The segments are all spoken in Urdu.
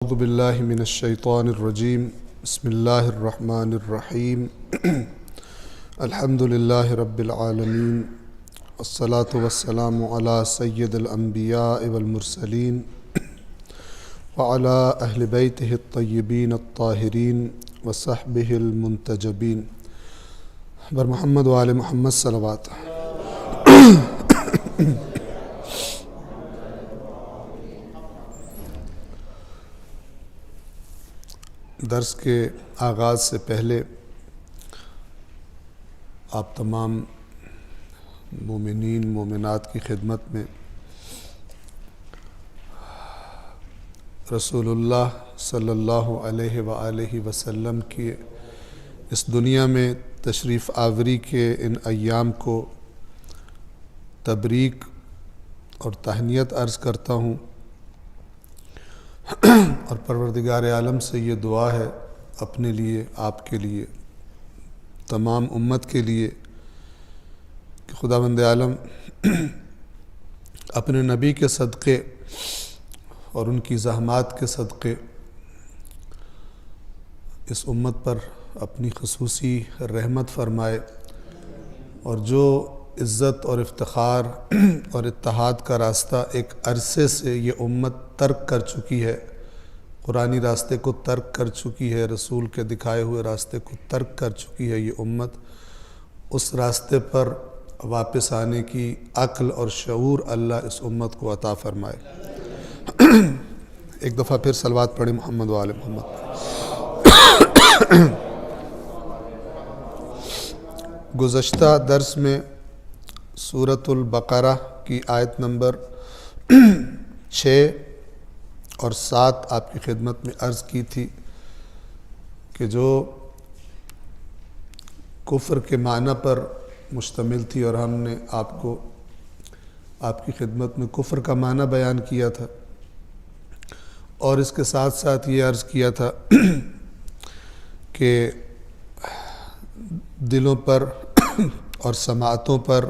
اعوذ باللہ من الشیطان الرجیم بسم اللہ الرحمن الرحیم الحمد للہ رب العالمین والصلاة والسلام علی سید الانبیاء والمرسلین وعلی اہل بیتہ الطیبین الطاہرین وصحبہ المنتجبین بر محمد وآل محمد صلوات۔ درس کے آغاز سے پہلے آپ تمام مومنین مومنات کی خدمت میں رسول اللہ صلی اللہ علیہ وآلہ وسلم کی اس دنیا میں تشریف آوری کے ان ایام کو تبریک اور تہنیت عرض کرتا ہوں، اور پروردگار عالم سے یہ دعا ہے اپنے لیے، آپ کے لیے، تمام امت کے لیے کہ خداوند عالم اپنے نبی کے صدقے اور ان کی زحمات کے صدقے اس امت پر اپنی خصوصی رحمت فرمائے، اور جو عزت اور افتخار اور اتحاد کا راستہ ایک عرصے سے یہ امت ترک کر چکی ہے، قرآنی راستے کو ترک کر چکی ہے، رسول کے دکھائے ہوئے راستے کو ترک کر چکی ہے یہ امت، اس راستے پر واپس آنے کی عقل اور شعور اللہ اس امت کو عطا فرمائے۔ ایک دفعہ پھر صلوات پڑھیں محمد وآل محمد۔ گزشتہ درس میں سورۃ البقرہ کی آیت نمبر 6 اور 7 آپ کی خدمت میں عرض کی تھی کہ جو کفر کے معنی پر مشتمل تھی، اور ہم نے آپ کو آپ کی خدمت میں کفر کا معنی بیان کیا تھا، اور اس کے ساتھ ساتھ یہ عرض کیا تھا کہ دلوں پر اور سماعتوں پر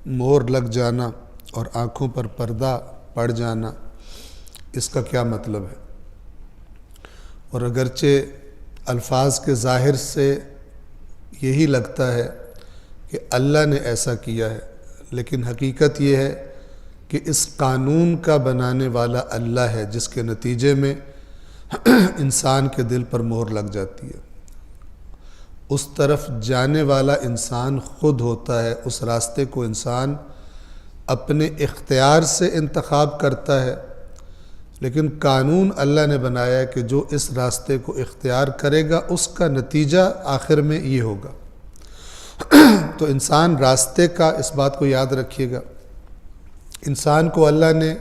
مہر لگ جانا اور آنکھوں پر پردہ پڑ جانا، اس کا کیا مطلب ہے؟ اور اگرچہ الفاظ کے ظاہر سے یہی لگتا ہے کہ اللہ نے ایسا کیا ہے، لیکن حقیقت یہ ہے کہ اس قانون کا بنانے والا اللہ ہے، جس کے نتیجے میں انسان کے دل پر مہر لگ جاتی ہے۔ اس طرف جانے والا انسان خود ہوتا ہے، اس راستے کو انسان اپنے اختیار سے انتخاب کرتا ہے، لیکن قانون اللہ نے بنایا ہے کہ جو اس راستے کو اختیار کرے گا اس کا نتیجہ آخر میں یہ ہوگا۔ تو انسان راستے کا، اس بات کو یاد رکھیے گا، انسان کو اللہ نے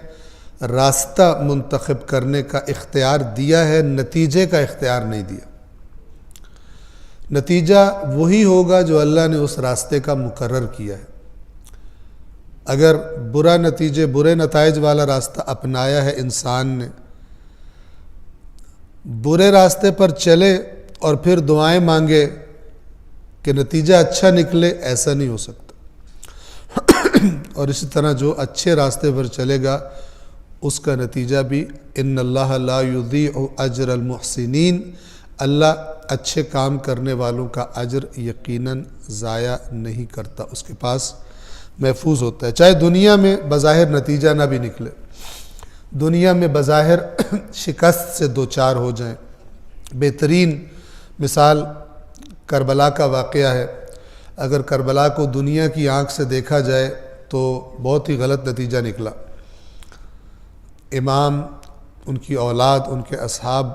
راستہ منتخب کرنے کا اختیار دیا ہے، نتیجے کا اختیار نہیں دیا۔ نتیجہ وہی ہوگا جو اللہ نے اس راستے کا مقرر کیا ہے۔ اگر برا نتیجے، برے نتائج والا راستہ اپنایا ہے انسان نے، برے راستے پر چلے اور پھر دعائیں مانگے کہ نتیجہ اچھا نکلے، ایسا نہیں ہو سکتا۔ اور اسی طرح جو اچھے راستے پر چلے گا اس کا نتیجہ بھی ان اللہ لا یضیع اجر المحسنین، اللہ اچھے کام کرنے والوں کا اجر یقیناً ضائع نہیں کرتا، اس کے پاس محفوظ ہوتا ہے، چاہے دنیا میں بظاہر نتیجہ نہ بھی نکلے، دنیا میں بظاہر شکست سے دوچار ہو جائیں۔ بہترین مثال کربلا کا واقعہ ہے۔ اگر کربلا کو دنیا کی آنکھ سے دیکھا جائے تو بہت ہی غلط نتیجہ نکلا۔ امام، ان کی اولاد، ان کے اصحاب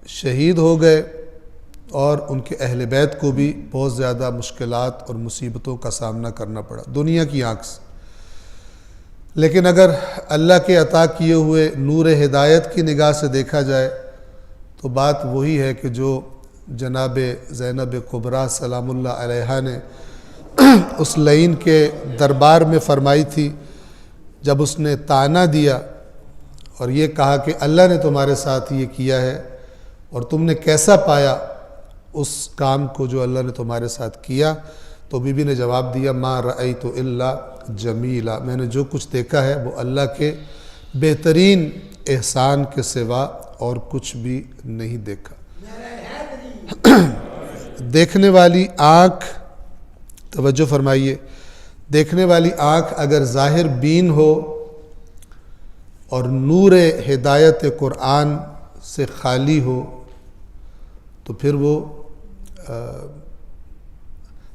شہید ہو گئے، اور ان کے اہل بیت کو بھی بہت زیادہ مشکلات اور مصیبتوں کا سامنا کرنا پڑا دنیا کی آنکھ سے۔ لیکن اگر اللہ کے عطا کیے ہوئے نور ہدایت کی نگاہ سے دیکھا جائے تو بات وہی ہے کہ جو جناب زینب کبریٰ سلام اللہ علیہا نے اس لعین کے دربار میں فرمائی تھی، جب اس نے طعنہ دیا اور یہ کہا کہ اللہ نے تمہارے ساتھ یہ کیا ہے اور تم نے کیسا پایا اس کام کو جو اللہ نے تمہارے ساتھ کیا، تو بی بی نے جواب دیا ما رأیت الا جمیلا، میں نے جو کچھ دیکھا ہے وہ اللہ کے بہترین احسان کے سوا اور کچھ بھی نہیں دیکھا۔ دیکھنے والی آنکھ، توجہ فرمائیے، دیکھنے والی آنکھ اگر ظاہر بین ہو اور نور ہدایت قرآن سے خالی ہو تو پھر وہ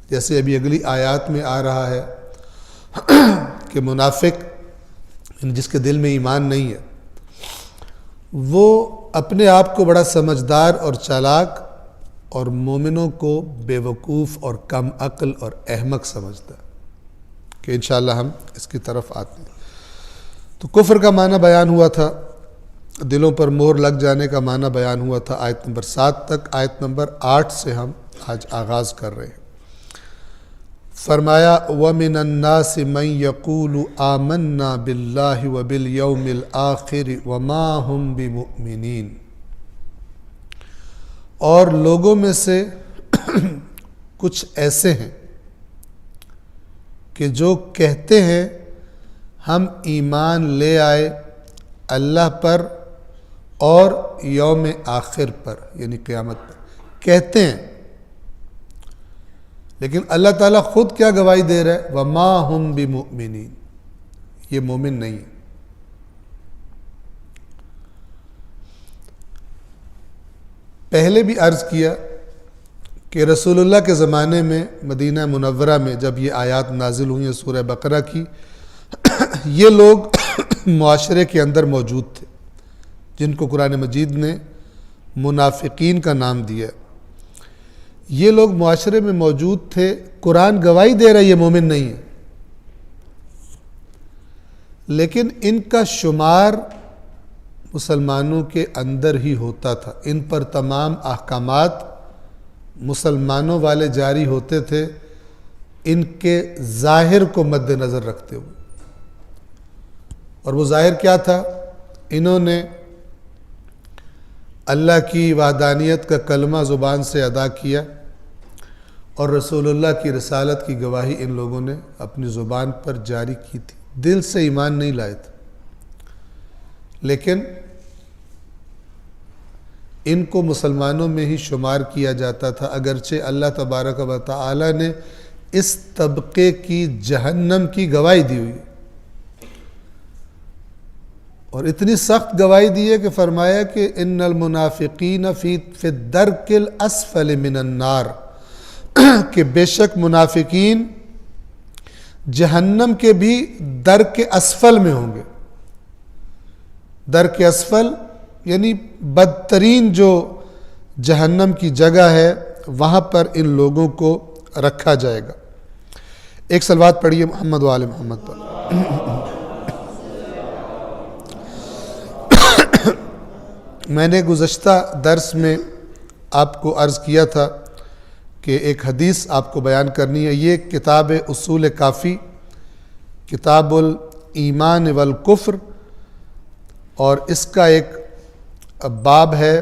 جیسے ابھی اگلی آیات میں آ رہا ہے کہ منافق جس کے دل میں ایمان نہیں ہے وہ اپنے آپ کو بڑا سمجھدار اور چالاک اور مومنوں کو بے وقوف اور کم عقل اور احمق سمجھتا ہے، کہ انشاءاللہ ہم اس کی طرف آتے ہیں۔ تو کفر کا معنی بیان ہوا تھا، دلوں پر مہر لگ جانے کا معنی بیان ہوا تھا آیت نمبر 7 تک۔ آیت نمبر 8 سے ہم آج آغاز کر رہے ہیں۔ فرمایا وَمِنَ النَّاسِ مَن يَقُولُ آمَنَّا بِاللَّهِ وَبِالْيَوْمِ الْآخِرِ وَمَا هُمْ بِمُؤْمِنِينَ، اور لوگوں میں سے کچھ ایسے ہیں کہ جو کہتے ہیں ہم ایمان لے آئے اللہ پر اور یوم آخر پر، یعنی قیامت پر کہتے ہیں، لیکن اللہ تعالیٰ خود کیا گواہی دے رہا ہے؟ وَمَا هُمْ بِمُؤْمِنِينَ، یہ مومن نہیں ہے۔ پہلے بھی عرض کیا کہ رسول اللہ کے زمانے میں مدینہ منورہ میں جب یہ آیات نازل ہوئی ہیں سورہ بقرہ کی، یہ لوگ معاشرے کے اندر موجود تھے جن کو قرآن مجید نے منافقین کا نام دیا۔ یہ لوگ معاشرے میں موجود تھے، قرآن گواہی دے رہا ہے یہ مومن نہیں ہے، لیکن ان کا شمار مسلمانوں کے اندر ہی ہوتا تھا، ان پر تمام احکامات مسلمانوں والے جاری ہوتے تھے ان کے ظاہر کو مد نظر رکھتے ہوئے۔ اور وہ ظاہر کیا تھا؟ انہوں نے اللہ کی وحدانیت کا کلمہ زبان سے ادا کیا اور رسول اللہ کی رسالت کی گواہی ان لوگوں نے اپنی زبان پر جاری کی تھی، دل سے ایمان نہیں لائے تھے، لیکن ان کو مسلمانوں میں ہی شمار کیا جاتا تھا، اگرچہ اللہ تبارک و تعالی نے اس طبقے کی جہنم کی گواہی دی ہوئی ہے، اور اتنی سخت گواہی دی ہے کہ فرمایا کہ ان المنافقین فی الدرک الاسفل من النار، کہ بے شک منافقین جہنم کے بھی درک اسفل میں ہوں گے۔ درک اسفل یعنی بدترین جو جہنم کی جگہ ہے وہاں پر ان لوگوں کو رکھا جائے گا۔ ایک صلوات پڑھیے محمد و آل محمد پر۔ میں نے گزشتہ درس میں آپ کو عرض کیا تھا کہ ایک حدیث آپ کو بیان کرنی ہے۔ یہ کتاب اصول کافی، کتاب الایمان والکفر، اور اس کا ایک باب ہے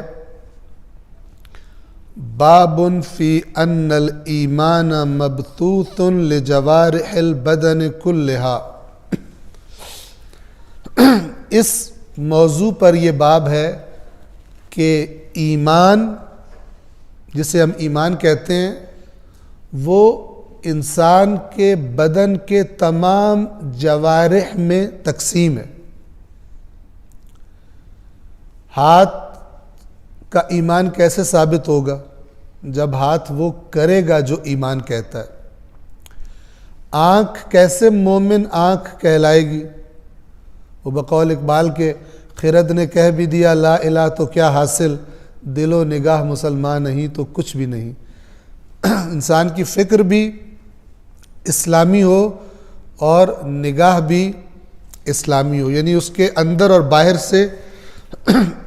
باب فی ان الایمان مبثوث لجوارح البدن کلہا۔ اس موضوع پر یہ باب ہے کہ ایمان، جسے ہم ایمان کہتے ہیں، وہ انسان کے بدن کے تمام جوارح میں تقسیم ہے۔ ہاتھ کا ایمان کیسے ثابت ہوگا؟ جب ہاتھ وہ کرے گا جو ایمان کہتا ہے۔ آنکھ کیسے مومن آنکھ کہلائے گی؟ وہ بقول اقبال کے خرد نے کہہ بھی دیا لا الہ تو کیا حاصل، دل و نگاہ مسلمان نہیں تو کچھ بھی نہیں۔ انسان کی فکر بھی اسلامی ہو اور نگاہ بھی اسلامی ہو، یعنی اس کے اندر اور باہر سے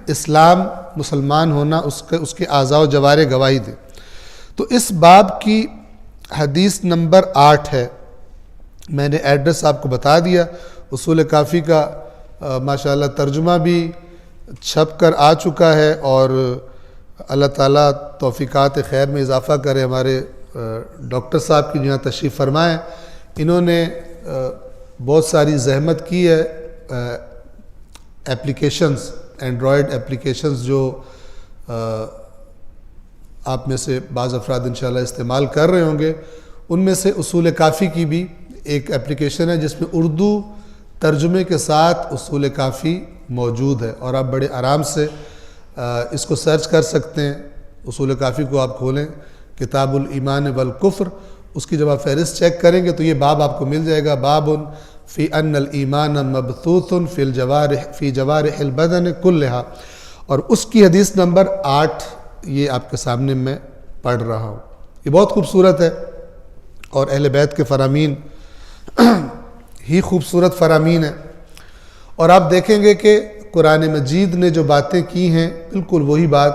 اسلام، مسلمان ہونا اس کے اعضاء و جوارح گواہی دے۔ تو اس باب کی حدیث نمبر 8 ہے۔ میں نے ایڈریس آپ کو بتا دیا۔ اصول کافی کا ماشاءاللہ ترجمہ بھی چھپ کر آ چکا ہے، اور اللہ تعالیٰ توفیقات خیر میں اضافہ کرے۔ ہمارے ڈاکٹر صاحب کی جہاں تشریف فرمائیں، انہوں نے بہت ساری زحمت کی ہے، اپلیکیشنز اینڈرائڈ اپلیکیشنز جو آپ میں سے بعض افراد انشاءاللہ استعمال کر رہے ہوں گے، ان میں سے اصول کافی کی بھی ایک اپلیکیشن ہے جس میں اردو ترجمے کے ساتھ اصول کافی موجود ہے، اور آپ بڑے آرام سے اس کو سرچ کر سکتے ہیں۔ اصول کافی کو آپ کھولیں، کتاب الایمان والکفر، اس کی جب آپ فہرست چیک کریں گے تو یہ باب آپ کو مل جائے گا، باب فی ان الایمان مبثوث فی جوارح البدن کلھا، اور اس کی حدیث نمبر 8 یہ آپ کے سامنے میں پڑھ رہا ہوں۔ یہ بہت خوبصورت ہے، اور اہل بیت کے فرامین ہی خوبصورت فرامین ہیں، اور آپ دیکھیں گے کہ قرآن مجید نے جو باتیں کی ہیں بالکل وہی بات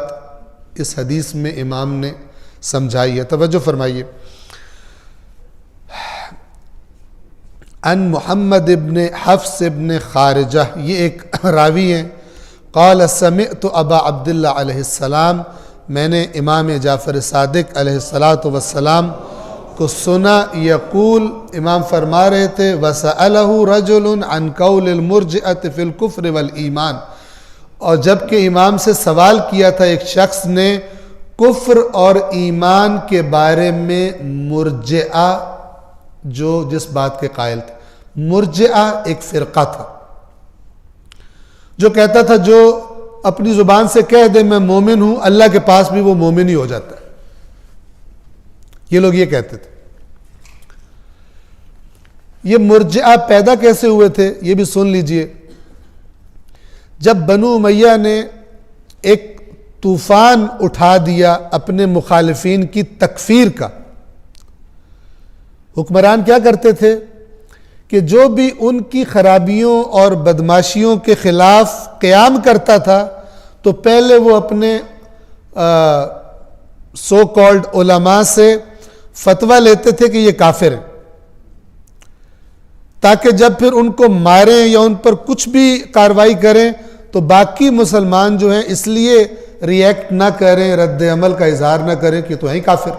اس حدیث میں امام نے سمجھائی ہے۔ توجہ فرمائیے، ان محمد ابن حفص ابن خارجہ، یہ ایک راوی ہیں، قال سمعت ابا عبداللہ علیہ السلام، میں نے امام جعفر صادق علیہ السلام کو سنا، یقول، امام فرما رہے تھے، وَسَأَلَهُ رَجُلٌ عَنْ قَوْلِ الْمُرْجِئَةِ فِي الْكُفْرِ وَالْإِيمَانِ، اور جب کہ امام سے سوال کیا تھا ایک شخص نے کفر اور ایمان کے بارے میں، مرجئہ جس بات کے قائل تھے۔ مرجئہ ایک فرقہ تھا جو کہتا تھا جو اپنی زبان سے کہہ دے میں مومن ہوں، اللہ کے پاس بھی وہ مومن ہی ہو جاتا ہے، یہ لوگ یہ کہتے تھے۔ یہ مرجئہ پیدا کیسے ہوئے تھے یہ بھی سن لیجئے۔ جب بنو امیہ نے ایک طوفان اٹھا دیا اپنے مخالفین کی تکفیر کا، حکمران کیا کرتے تھے کہ جو بھی ان کی خرابیوں اور بدماشیوں کے خلاف قیام کرتا تھا تو پہلے وہ اپنے سو کالڈ علماء سے فتویٰ لیتے تھے کہ یہ کافر ہیں، تاکہ جب پھر ان کو ماریں یا ان پر کچھ بھی کارروائی کریں تو باقی مسلمان جو ہیں اس لیے ریئیکٹ نہ کریں، رد عمل کا اظہار نہ کریں کہ تو ہیں کافر،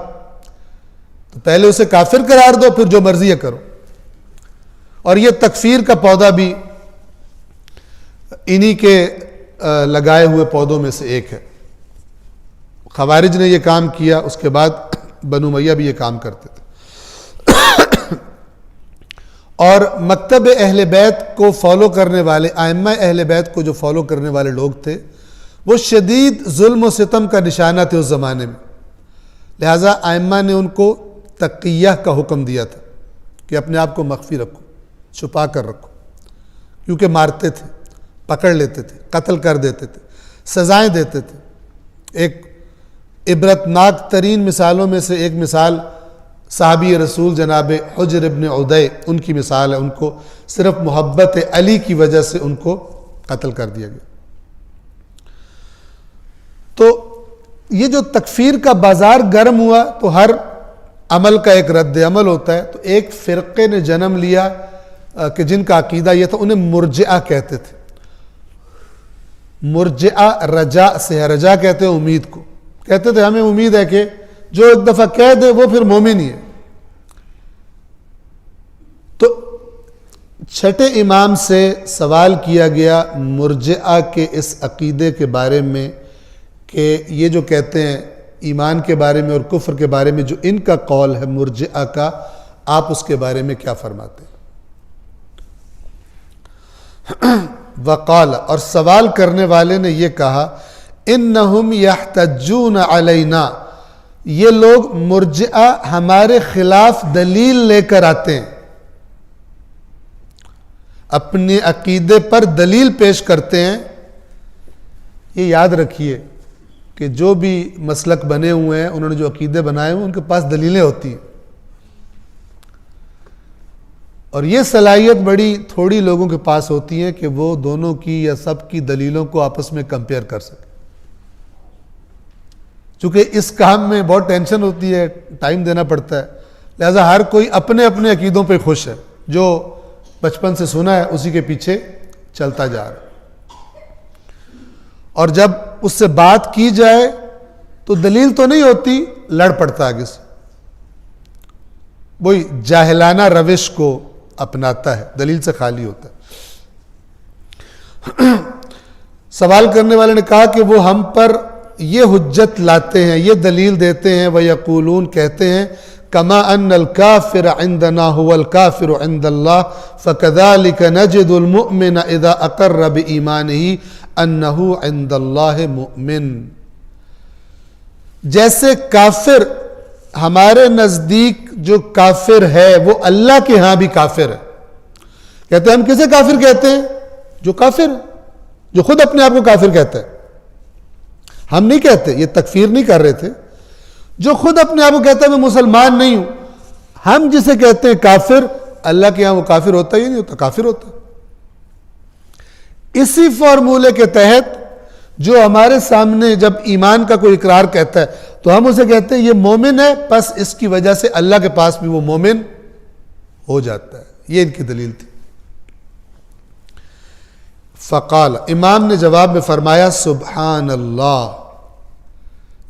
تو پہلے اسے کافر قرار دو، پھر جو مرضی ہے کرو۔ اور یہ تکفیر کا پودا بھی انہی کے لگائے ہوئے پودوں میں سے ایک ہے۔ خوارج نے یہ کام کیا، اس کے بعد بنو امیہ بھی یہ کام کرتے تھے۔ اور مکتب اہل بیت کو فالو کرنے والے، ائمہ اہل بیت کو جو فالو کرنے والے لوگ تھے وہ شدید ظلم و ستم کا نشانہ تھے اس زمانے میں، لہٰذا ائمہ نے ان کو تقیہ کا حکم دیا تھا کہ اپنے آپ کو مخفی رکھو، چھپا کر رکھو، کیونکہ مارتے تھے، پکڑ لیتے تھے، قتل کر دیتے تھے، سزائیں دیتے تھے۔ ایک عبرتناک ترین مثالوں میں سے ایک مثال صحابی رسول جناب حجر ابن عدی، ان کی مثال ہے، ان کو صرف محبت علی کی وجہ سے ان کو قتل کر دیا گیا۔ تو یہ جو تکفیر کا بازار گرم ہوا تو ہر عمل کا ایک رد عمل ہوتا ہے، تو ایک فرقے نے جنم لیا کہ جن کا عقیدہ یہ تھا، انہیں مرجئہ کہتے تھے۔ مرجئہ رجا سے ہے، رجا کہتے ہیں امید کو، کہتے تھے ہمیں امید ہے کہ جو ایک دفعہ کہہ دے وہ پھر مومن ہی ہے۔ تو چھٹے امام سے سوال کیا گیا مرجئہ کے اس عقیدے کے بارے میں کہ یہ جو کہتے ہیں ایمان کے بارے میں اور کفر کے بارے میں جو ان کا قول ہے مرجئہ کا، آپ اس کے بارے میں کیا فرماتے ہیں؟ وقال، اور سوال کرنے والے نے یہ کہا، انہم یحتجون علینا، یہ لوگ مرجئہ ہمارے خلاف دلیل لے کر آتے ہیں، اپنے عقیدے پر دلیل پیش کرتے ہیں۔ یہ یاد رکھیے کہ جو بھی مسلک بنے ہوئے ہیں، انہوں نے جو عقیدے بنائے ہوئے ان کے پاس دلیلیں ہوتی ہیں، اور یہ صلاحیت بڑی تھوڑی لوگوں کے پاس ہوتی ہے کہ وہ دونوں کی یا سب کی دلیلوں کو آپس میں کمپیئر کر سکیں۔ چونکہ اس کام میں بہت ٹینشن ہوتی ہے، ٹائم دینا پڑتا ہے، لہذا ہر کوئی اپنے اپنے عقیدوں پہ خوش ہے، جو بچپن سے سنا ہے اسی کے پیچھے چلتا جا رہا ہے۔ اور جب اس سے بات کی جائے تو دلیل تو نہیں ہوتی، لڑ پڑتا آگے سے، وہی جاہلانہ روش کو اپناتا ہے، دلیل سے خالی ہوتا ہے۔ سوال کرنے والے نے کہا کہ وہ ہم پر یہ حجت لاتے ہیں، یہ دلیل دیتے ہیں، وَيَقُولُونَ کہتے ہیں كَمَا أَنَّ الْكَافِرَ عِنْدَنَا هُوَ الْكَافِرُ عِنْدَ اللَّهِ فَكَذَلِكَ نَجِدُ الْمُؤْمِنَ إِذَا أَقَرَّ بِإِيمَانِهِ أَنَّهُ عِنْدَ اللَّهِ مُؤْمِنٌ، جیسے کافر ہمارے نزدیک جو کافر ہے وہ اللہ کے ہاں بھی کافر ہے۔ کہتے ہیں ہم کسے کافر کہتے ہیں؟ جو کافر ہے، جو خود اپنے آپ کو کافر کہتا ہے۔ ہم نہیں کہتے، یہ تکفیر نہیں کر رہے تھے، جو خود اپنے آپ کو کہتا ہے میں مسلمان نہیں ہوں، ہم جسے کہتے ہیں کافر، اللہ کے ہاں وہ کافر ہوتا ہے یا نہیں ہوتا؟ کافر ہوتا ہے۔ اسی فارمولے کے تحت جو ہمارے سامنے جب ایمان کا کوئی اقرار کہتا ہے تو ہم اسے کہتے ہیں یہ مومن ہے، بس اس کی وجہ سے اللہ کے پاس بھی وہ مومن ہو جاتا ہے۔ یہ ان کی دلیل تھی۔ فقال، امام نے جواب میں فرمایا سبحان اللہ،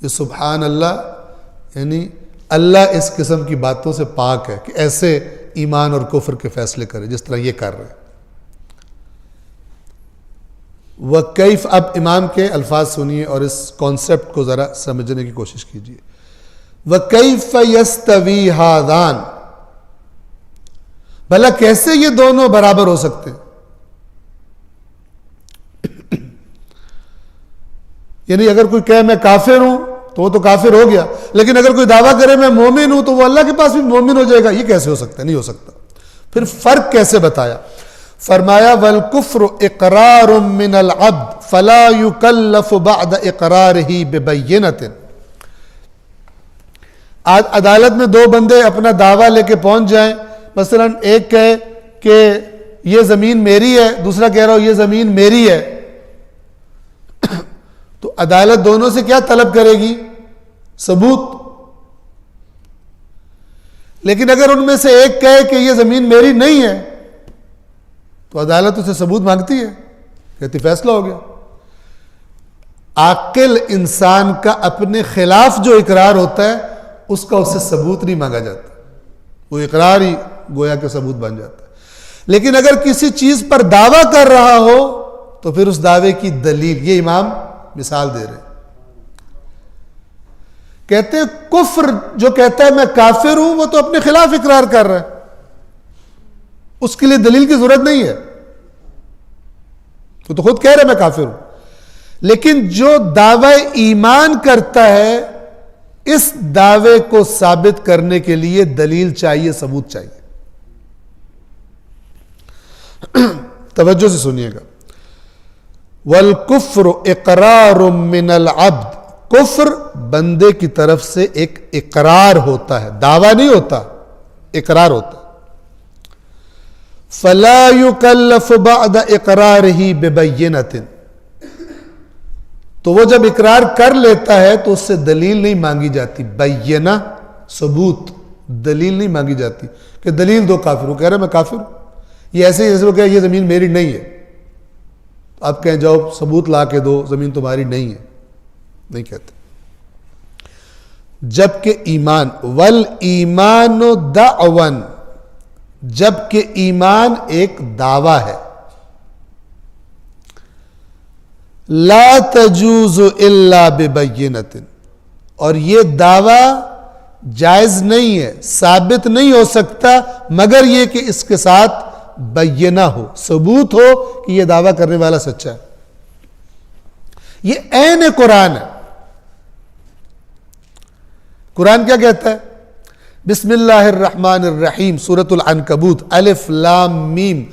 یہ سبحان اللہ یعنی اللہ اس قسم کی باتوں سے پاک ہے کہ ایسے ایمان اور کفر کے فیصلے کرے جس طرح یہ کر رہے ہیں۔ وَكَيْفَ، اب امام کے الفاظ سنیے اور اس کانسیپٹ کو ذرا سمجھنے کی کوشش کیجیے۔ وَكَيْفَ يَسْتَوِي هَذَانِ، بھلا کیسے یہ دونوں برابر ہو سکتے ہیں؟ یعنی اگر کوئی کہے میں کافر ہوں تو وہ تو کافر ہو گیا، لیکن اگر کوئی دعویٰ کرے میں مومن ہوں تو وہ اللہ کے پاس بھی مومن ہو جائے گا، یہ کیسے ہو سکتا ہے؟ نہیں ہو سکتا۔ پھر فرق کیسے بتایا؟ فرمایا وَالْكُفْرُ اقرار من العبد فلا يكلف بعد اقرارہ ببینۃ، عدالت میں دو بندے اپنا دعویٰ لے کے پہنچ جائیں، مثلا ایک کہے کہ یہ زمین میری ہے، دوسرا کہہ رہا ہو یہ زمین میری ہے، تو عدالت دونوں سے کیا طلب کرے گی؟ ثبوت۔ لیکن اگر ان میں سے ایک کہے کہ یہ زمین میری نہیں ہے تو عدالت اسے ثبوت مانگتی ہے، کہتی فیصلہ ہو گیا۔ عاقل انسان کا اپنے خلاف جو اقرار ہوتا ہے اس کا اسے ثبوت نہیں مانگا جاتا، وہ اقرار ہی گویا کہ ثبوت بن جاتا ہے۔ لیکن اگر کسی چیز پر دعویٰ کر رہا ہو تو پھر اس دعوے کی دلیل، یہ امام مثال دے رہے ہیں۔ کہتے ہیں کفر جو کہتا ہے میں کافر ہوں وہ تو اپنے خلاف اقرار کر رہا ہے، اس کے لیے دلیل کی ضرورت نہیں ہے، تو خود کہہ رہا ہے میں کافر ہوں۔ لیکن جو دعوی ایمان کرتا ہے اس دعوے کو ثابت کرنے کے لیے دلیل چاہیے، ثبوت چاہیے۔ توجہ سے سنیے گا، والکفر اقرار من العبد، کفر بندے کی طرف سے ایک اقرار ہوتا ہے، دعویٰ نہیں ہوتا، اقرار ہوتا ہے۔ فلا يكلف بعد اقرارہ ببینۃ، تو وہ جب اقرار کر لیتا ہے تو اس سے دلیل نہیں مانگی جاتی، بینہ ثبوت، دلیل نہیں مانگی جاتی کہ دلیل دو کافر ہو، کہہ رہے میں کافر ہوں۔ یہ ایسے ہی جیسے وہ کہے یہ زمین میری نہیں ہے، آپ کہیں جاؤ ثبوت لا کے دو زمین تمہاری نہیں ہے، نہیں کہتے۔ جبکہ ایمان، والایمان دعوا، جبکہ ایمان ایک دعویٰ ہے، لا تجوز الا ببینۃ، اور یہ دعویٰ جائز نہیں ہے، ثابت نہیں ہو سکتا مگر یہ کہ اس کے ساتھ بینہ ہو، ثبوت ہو کہ یہ دعویٰ کرنے والا سچا ہے۔ یہ عین قرآن ہے۔ قرآن کیا کہتا ہے؟ بسم اللہ الرحمن الرحیم، سورۃ العنکبوت، الف لام میم،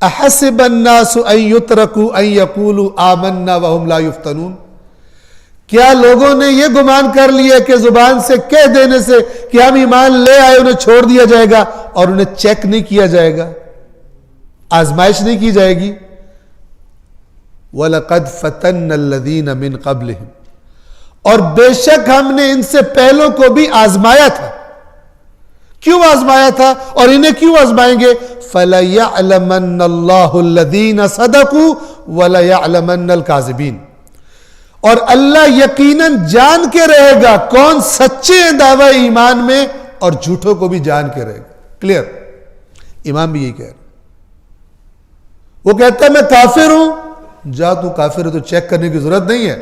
احسب الناس ان یترکوا ان یقولوا آمنا وهم لا یفتنون، کیا لوگوں نے یہ گمان کر لیا کہ زبان سے کہہ دینے سے کہ ہم ایمان لے آئے انہیں چھوڑ دیا جائے گا اور انہیں چیک نہیں کیا جائے گا، آزمائش نہیں کی جائے گی؟ وَلَقَدْ فَتَنَّ الَّذِينَ مِنْ قَبْلِهِمْ، اور بے شک ہم نے ان سے پہلوں کو بھی آزمایا تھا۔ کیوں آزمایا تھا اور انہیں کیوں آزمائیں گے؟ فَلَيَعْلَمَنَّ اللَّهُ الَّذِينَ صَدَقُوا وَلَيَعْلَمَنَّ الْكَاذِبِينَ، اور اللہ یقیناً جان کے رہے گا کون سچے ہیں دعوی ایمان میں اور جھوٹوں کو بھی جان کے رہے گا۔ کلیئر؟ امام بھی یہی کہہ رہے، وہ کہتا ہے میں کافر ہوں جا تو کافر ہے تو چیک کرنے کی ضرورت نہیں ہے.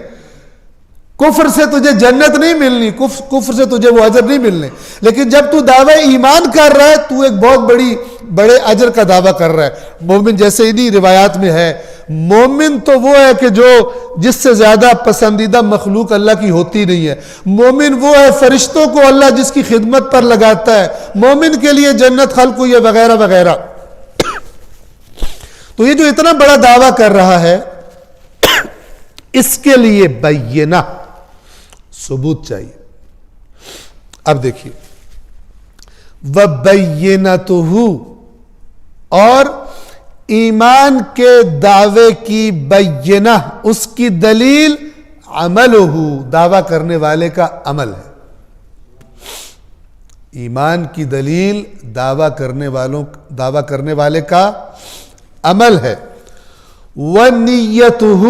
کفر سے تجھے جنت نہیں ملنی, کفر سے تجھے وہ اجر نہیں ملنے. لیکن جب تو دعوی ایمان کر رہا ہے, تو ایک بہت بڑے اجر کا دعویٰ کر رہا ہے. مومن جیسے انہی روایات میں ہے, مومن تو وہ ہے کہ جو جس سے زیادہ پسندیدہ مخلوق اللہ کی ہوتی نہیں ہے. مومن وہ ہے فرشتوں کو اللہ جس کی خدمت پر لگاتا ہے. مومن کے لیے جنت خلق ہوئی ہے وغیرہ وغیرہ. تو یہ جو اتنا بڑا دعویٰ کر رہا ہے, اس کے لیے بینہ ثبوت چاہیے. اب دیکھیے, وَبَيِّنَتُهُ, اور ایمان کے دعوے کی بینہ, اس کی دلیل عملہ, دعویٰ کرنے والے کا عمل ہے. ایمان کی دلیل دعویٰ کرنے والے کا عمل ہے. وَنِيَّتُهُ,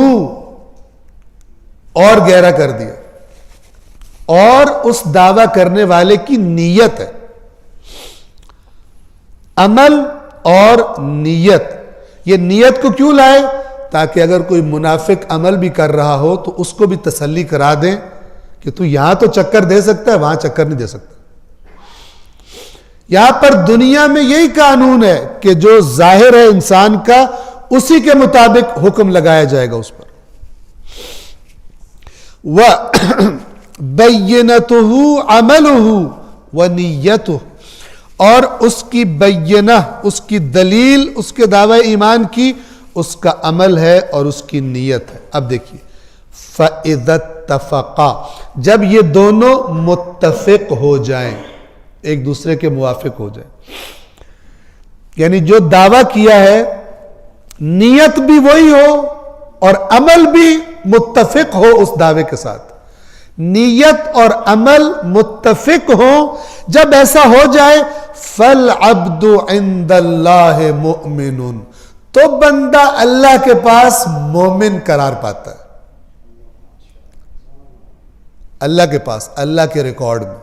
اور گہرا کر دیا, اور اس دعویٰ کرنے والے کی نیت ہے. عمل اور نیت, یہ نیت کو کیوں لائے؟ تاکہ اگر کوئی منافق عمل بھی کر رہا ہو تو اس کو بھی تسلی کرا دیں کہ تو یہاں تو چکر دے سکتا ہے, وہاں چکر نہیں دے سکتا. یہاں پر دنیا میں یہی قانون ہے کہ جو ظاہر ہے انسان کا, اسی کے مطابق حکم لگایا جائے گا اس پر. بینتہ عملہ ونیتہ, اور اس کی بینہ, اس کی دلیل, اس کے دعوی ایمان کی, اس کا عمل ہے اور اس کی نیت ہے. اب دیکھیے, فَإِذَا اتَّفَقَا, جب یہ دونوں متفق ہو جائیں, ایک دوسرے کے موافق ہو جائیں, یعنی جو دعویٰ کیا ہے نیت بھی وہی ہو اور عمل بھی متفق ہو اس دعوے کے ساتھ. نیت اور عمل متفق ہوں, جب ایسا ہو جائے, فَالْعَبْدُ عِنْدَ اللَّهِ مُؤْمِنٌ, تو بندہ اللہ کے پاس مومن قرار پاتا ہے. اللہ کے پاس, اللہ کے ریکارڈ میں.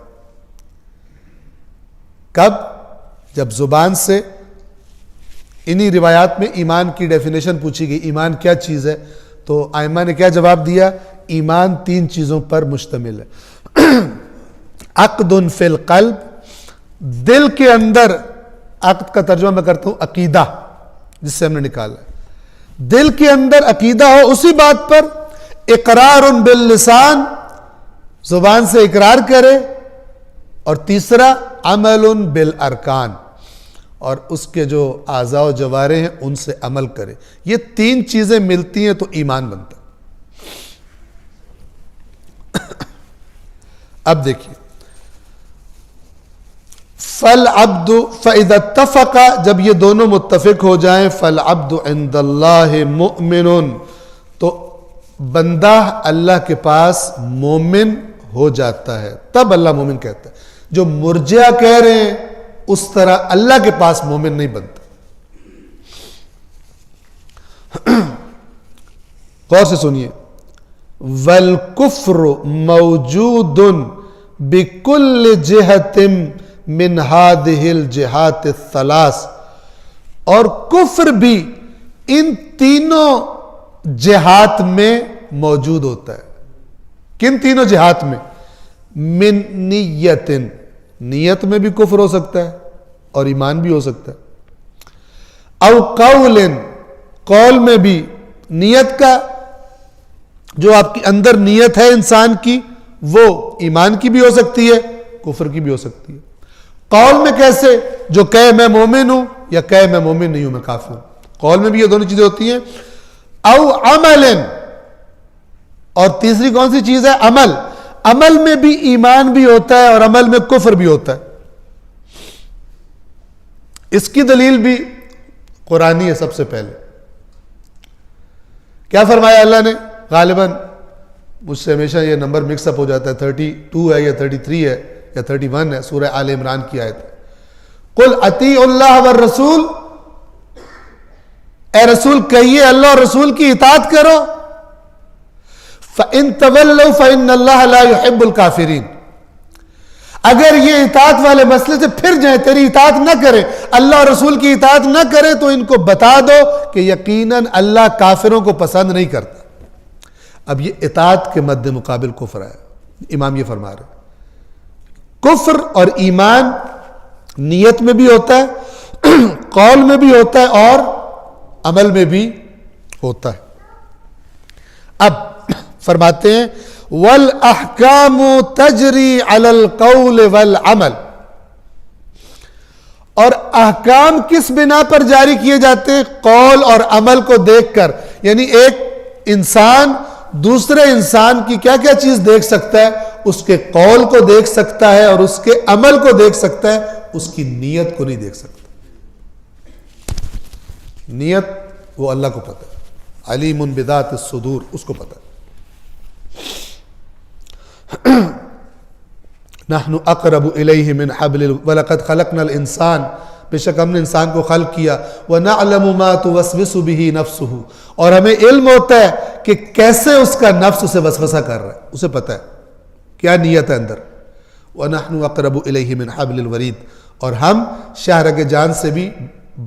کب؟ جب زبان سے انہی روایات میں ایمان کی ڈیفینیشن پوچھی گئی, ایمان کیا چیز ہے, تو ائمہ نے کیا جواب دیا؟ ایمان 3 چیزوں پر مشتمل ہے. عقد فی القلب, دل کے اندر, عقد کا ترجمہ میں کرتا ہوں عقیدہ, جس سے ہم نے نکالا ہے, دل کے اندر عقیدہ ہو اسی بات پر. اقرار باللسان, زبان سے اقرار کرے. اور تیسرا عمل بالارکان, اور اس کے جو اعضاء و جوارح ہیں ان سے عمل کرے. یہ 3 چیزیں ملتی ہیں تو ایمان بنتا ہے. اب دیکھیے, فَالْعَبْدُ فَإِذَا اتَّفَقَا, جب یہ دونوں متفق ہو جائیں, فَالْعَبْدُ عِنْدَ اللَّهِ مُؤْمِنٌ, تو بندہ اللہ کے پاس مومن ہو جاتا ہے. تب اللہ مومن کہتا ہے. جو مرجئہ کہہ رہے ہیں اس طرح اللہ کے پاس مومن نہیں بنتا. غور سے سنیے, وَالْكُفْرُ مَوْجُودٌ بِكُلِّ جِهَةٍ مِّنْ هَذِهِ الْجِهَاتِ الثَّلَاثِ, اور کفر بھی ان تینوں جہات میں موجود ہوتا ہے. کن تینوں جہات میں؟ من نیت, نیت میں بھی کفر ہو سکتا ہے اور ایمان بھی ہو سکتا ہے. او قول, قول میں بھی, نیت کا جو آپ کی اندر نیت ہے انسان کی وہ ایمان کی بھی ہو سکتی ہے, کفر کی بھی ہو سکتی ہے. قول میں کیسے؟ جو کہے میں مومن ہوں یا کہے میں مومن نہیں ہوں, میں کافر ہوں. قول میں بھی یہ دونوں چیزیں ہوتی ہیں. او عمل, اور تیسری کون سی چیز ہے؟ عمل. عمل میں بھی ایمان بھی ہوتا ہے اور عمل میں کفر بھی ہوتا ہے. اس کی دلیل بھی قرآنی ہے. سب سے پہلے کیا فرمایا اللہ نے؟ غالباً مجھ سے ہمیشہ یہ نمبر مکس اپ ہو جاتا ہے, 32 ہے یا 33 ہے یا 31 ہے, سورہ آل عمران کی آیت. قل اطیعوا اللہ والرسول, اے رسول کہیے اللہ اور رسول کی اطاعت کرو. فَإِن تَوَلَّوْا فَإِنَّ اللَّهَ لَا يُحِبُّ الْكَافِرِينَ, اگر یہ اطاعت والے مسئلے سے پھر جائیں، تیری اطاعت نہ کرے، اللہ اور رسول کی اطاعت نہ کرے، تو ان کو بتا دو کہ یقیناً اللہ کافروں کو پسند نہیں کرتا۔ اب یہ اطاعت کے مد مقابل کفر ہے، امام یہ فرما رہے کفر اور ایمان نیت میں بھی ہوتا ہے، قول میں بھی ہوتا ہے اور عمل میں بھی ہوتا ہے۔ اب فرماتے ہیں وَالْأَحْكَامُ تَجْرِي عَلَى الْقَوْلِ وَالْعَمَلِ، اور احکام کس بنا پر جاری کیے جاتے ہیں؟ قول اور عمل کو دیکھ کر، یعنی ایک انسان دوسرے انسان کی کیا کیا چیز دیکھ سکتا ہے؟ اس کے قول کو دیکھ سکتا ہے اور اس کے عمل کو دیکھ سکتا ہے، اس کی نیت کو نہیں دیکھ سکتا۔ نیت وہ اللہ کو پتہ ہے، علیم بذات الصدور، اس کو پتہ ہے۔ نحن اقرب الیہ من حبل ولقد خلقنا الانسان، بے شک ہم نے انسان کو خلق کیا، وَنَعْلَمُ مَا تُوَسْوِسُ بِهِ نَفْسُهُ، اور ہمیں علم ہوتا ہے کہ کیسے اس کا نفس اسے وسوسہ کر رہا ہے، اسے پتہ ہے کیا نیت ہے اندر۔ وَنَحْنُ أَقْرَبُ إِلَيْهِ مِنْ حَبْلِ الْوَرِيدِ، اور ہم شاہرگ جان سے بھی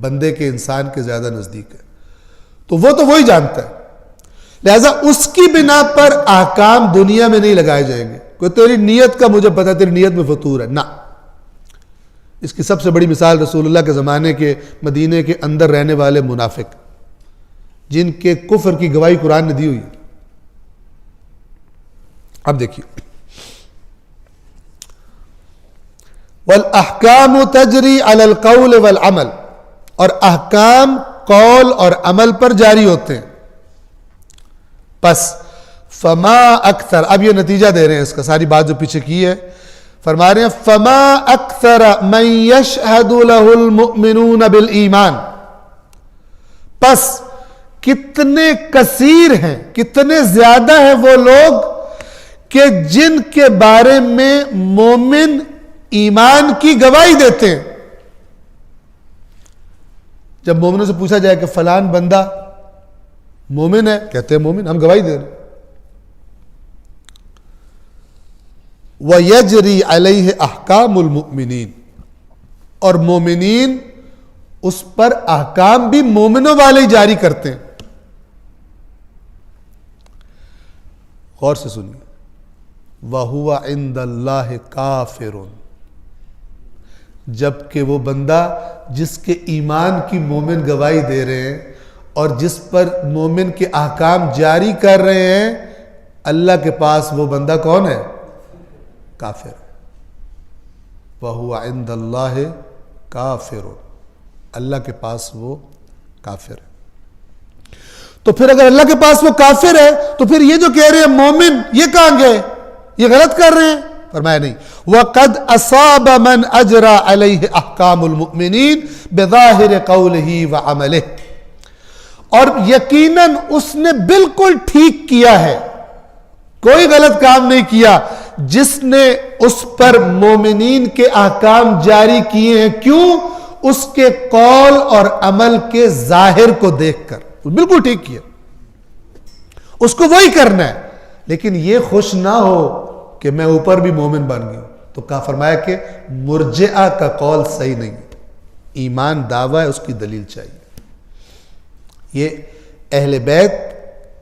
بندے کے، انسان کے زیادہ نزدیک ہے، تو وہ وہی جانتا ہے۔ لہذا اس کی بنا پر احکام دنیا میں نہیں لگائے جائیں گے، کوئی تیری نیت کا مجھے پتہ ہے، تیری نیت میں فطور ہے، نہ۔ اس کی سب سے بڑی مثال رسول اللہ کے زمانے کے مدینے کے اندر رہنے والے منافق، جن کے کفر کی گواہی قرآن نے دی ہوئی ہے۔ اب دیکھیے وَالْأَحْكَامُ تَجْرِي عَلَى الْقَوْلِ وَالْعَمَلِ، اور احکام قول اور عمل پر جاری ہوتے ہیں۔ پس فما اکثر، اب یہ نتیجہ دے رہے ہیں اس کا، ساری بات جو پیچھے کی ہے فرما رہے ہیں فما اکثر من یشہد لہ المؤمنون بالایمان، پس کتنے کثیر ہیں، کتنے زیادہ ہیں وہ لوگ کہ جن کے بارے میں مومن ایمان کی گواہی دیتے ہیں۔ جب مومنوں سے پوچھا جائے کہ فلان بندہ مومن ہے، کہتے ہیں مومن، ہم گواہی دے رہے ہیں۔ وَيَجْرِي عَلَيْهِ أَحْكَامُ الْمُؤْمِنِينَ، اور مومنین اس پر احکام بھی مومنوں والے ہی جاری کرتے ہیں۔ غور سے سنیے، وَهُوَ عِنْدَ اللَّهِ كَافِرٌ، جبکہ وہ بندہ جس کے ایمان کی مومن گواہی دے رہے ہیں اور جس پر مومن کے احکام جاری کر رہے ہیں، اللہ کے پاس وہ بندہ کون ہے؟ کافر۔ وَهُوَ عِنْدَ اللَّهِ كَافِرٌ، اللہ کے پاس وہ کافر ہے۔ تو پھر اگر اللہ کے پاس وہ کافر ہے تو پھر یہ جو کہہ رہے ہیں مومن، یہ کہاں گئے؟ یہ غلط کر رہے ہیں؟ فرمایا نہیں، وَقَدْ أَصَابَ مَنْ أَجْرَى عَلَيْهِ أَحْكَامُ الْمُؤْمِنِينَ بِظَاهِرِ قَوْلِهِ وَعَمَلِهِ، اور یقیناً اس نے بالکل ٹھیک کیا ہے، کوئی غلط کام نہیں کیا جس نے اس پر مومنین کے احکام جاری کیے ہیں۔ کیوں؟ اس کے قول اور عمل کے ظاہر کو دیکھ کر بالکل ٹھیک کیا، اس کو وہی کرنا ہے، لیکن یہ خوش نہ ہو کہ میں اوپر بھی مومن بن گیا۔ تو کہا فرمایا کہ مرجئہ کا قول صحیح نہیں، ایمان دعویٰ ہے، اس کی دلیل چاہیے۔ یہ اہل بیت